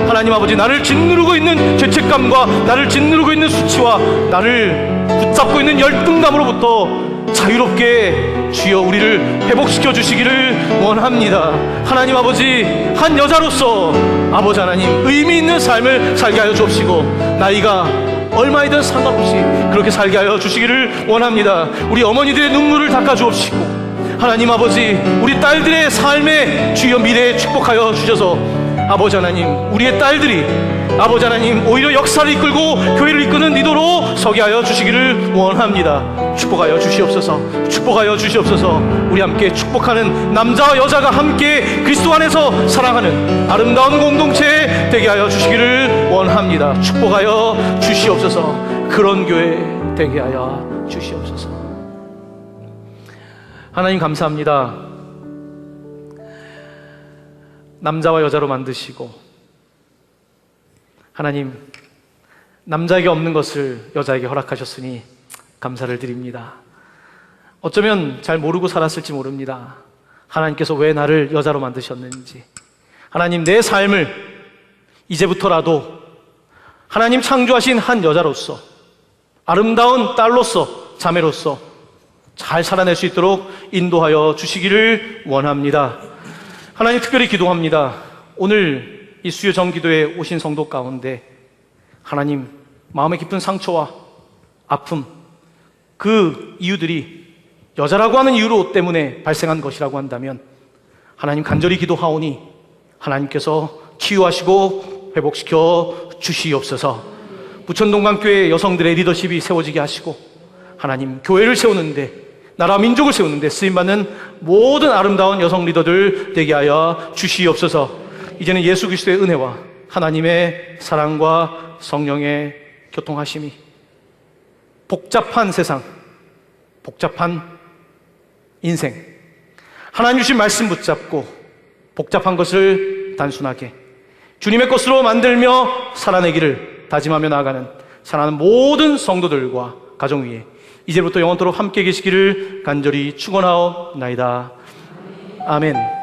A: 하나님 아버지, 나를 짓누르고 있는 죄책감과 나를 짓누르고 있는 수치와 나를 붙잡고 있는 열등감으로부터 자유롭게 주여 우리를 회복시켜 주시기를 원합니다. 하나님 아버지, 한 여자로서 아버지 하나님 의미 있는 삶을 살게 하여 주옵시고 나이가 얼마이든 상관없이 그렇게 살게 하여 주시기를 원합니다. 우리 어머니들의 눈물을 닦아 주옵시고 하나님 아버지, 우리 딸들의 삶의 주여 미래에 축복하여 주셔서 아버지 하나님, 우리의 딸들이 아버지 하나님 오히려 역사를 이끌고 교회를 이끄는 리더로 서게 하여 주시기를 원합니다. 축복하여 주시옵소서. 축복하여 주시옵소서. 우리 함께 축복하는 남자와 여자가 함께 그리스도 안에서 사랑하는 아름다운 공동체 되게 하여 주시기를 원합니다. 축복하여 주시옵소서. 그런 교회 되게 하여 주시옵소서. 하나님 감사합니다. 남자와 여자로 만드시고 하나님, 남자에게 없는 것을 여자에게 허락하셨으니 감사를 드립니다. 어쩌면 잘 모르고 살았을지 모릅니다. 하나님께서 왜 나를 여자로 만드셨는지. 하나님, 내 삶을 이제부터라도 하나님 창조하신 한 여자로서 아름다운 딸로서, 자매로서 잘 살아낼 수 있도록 인도하여 주시기를 원합니다. 하나님, 특별히 기도합니다. 오늘 이 수요 정기도에 오신 성도 가운데 하나님, 마음의 깊은 상처와 아픔, 그 이유들이 여자라고 하는 이유로 때문에 발생한 것이라고 한다면 하나님, 간절히 기도하오니 하나님께서 치유하시고 회복시켜 주시옵소서. 부천동강교회 여성들의 리더십이 세워지게 하시고 하나님, 교회를 세우는데, 나라 민족을 세우는데 쓰임받는 모든 아름다운 여성 리더들 되게 하여 주시옵소서. 이제는 예수 그리스도의 은혜와 하나님의 사랑과 성령의 교통하심이 복잡한 세상, 복잡한 인생, 하나님 주신 말씀 붙잡고 복잡한 것을 단순하게 주님의 것으로 만들며 살아내기를 다짐하며 나아가는 사랑하는 모든 성도들과 가정 위에 이제부터 영원토록 함께 계시기를 간절히 축원하옵나이다. 아멘.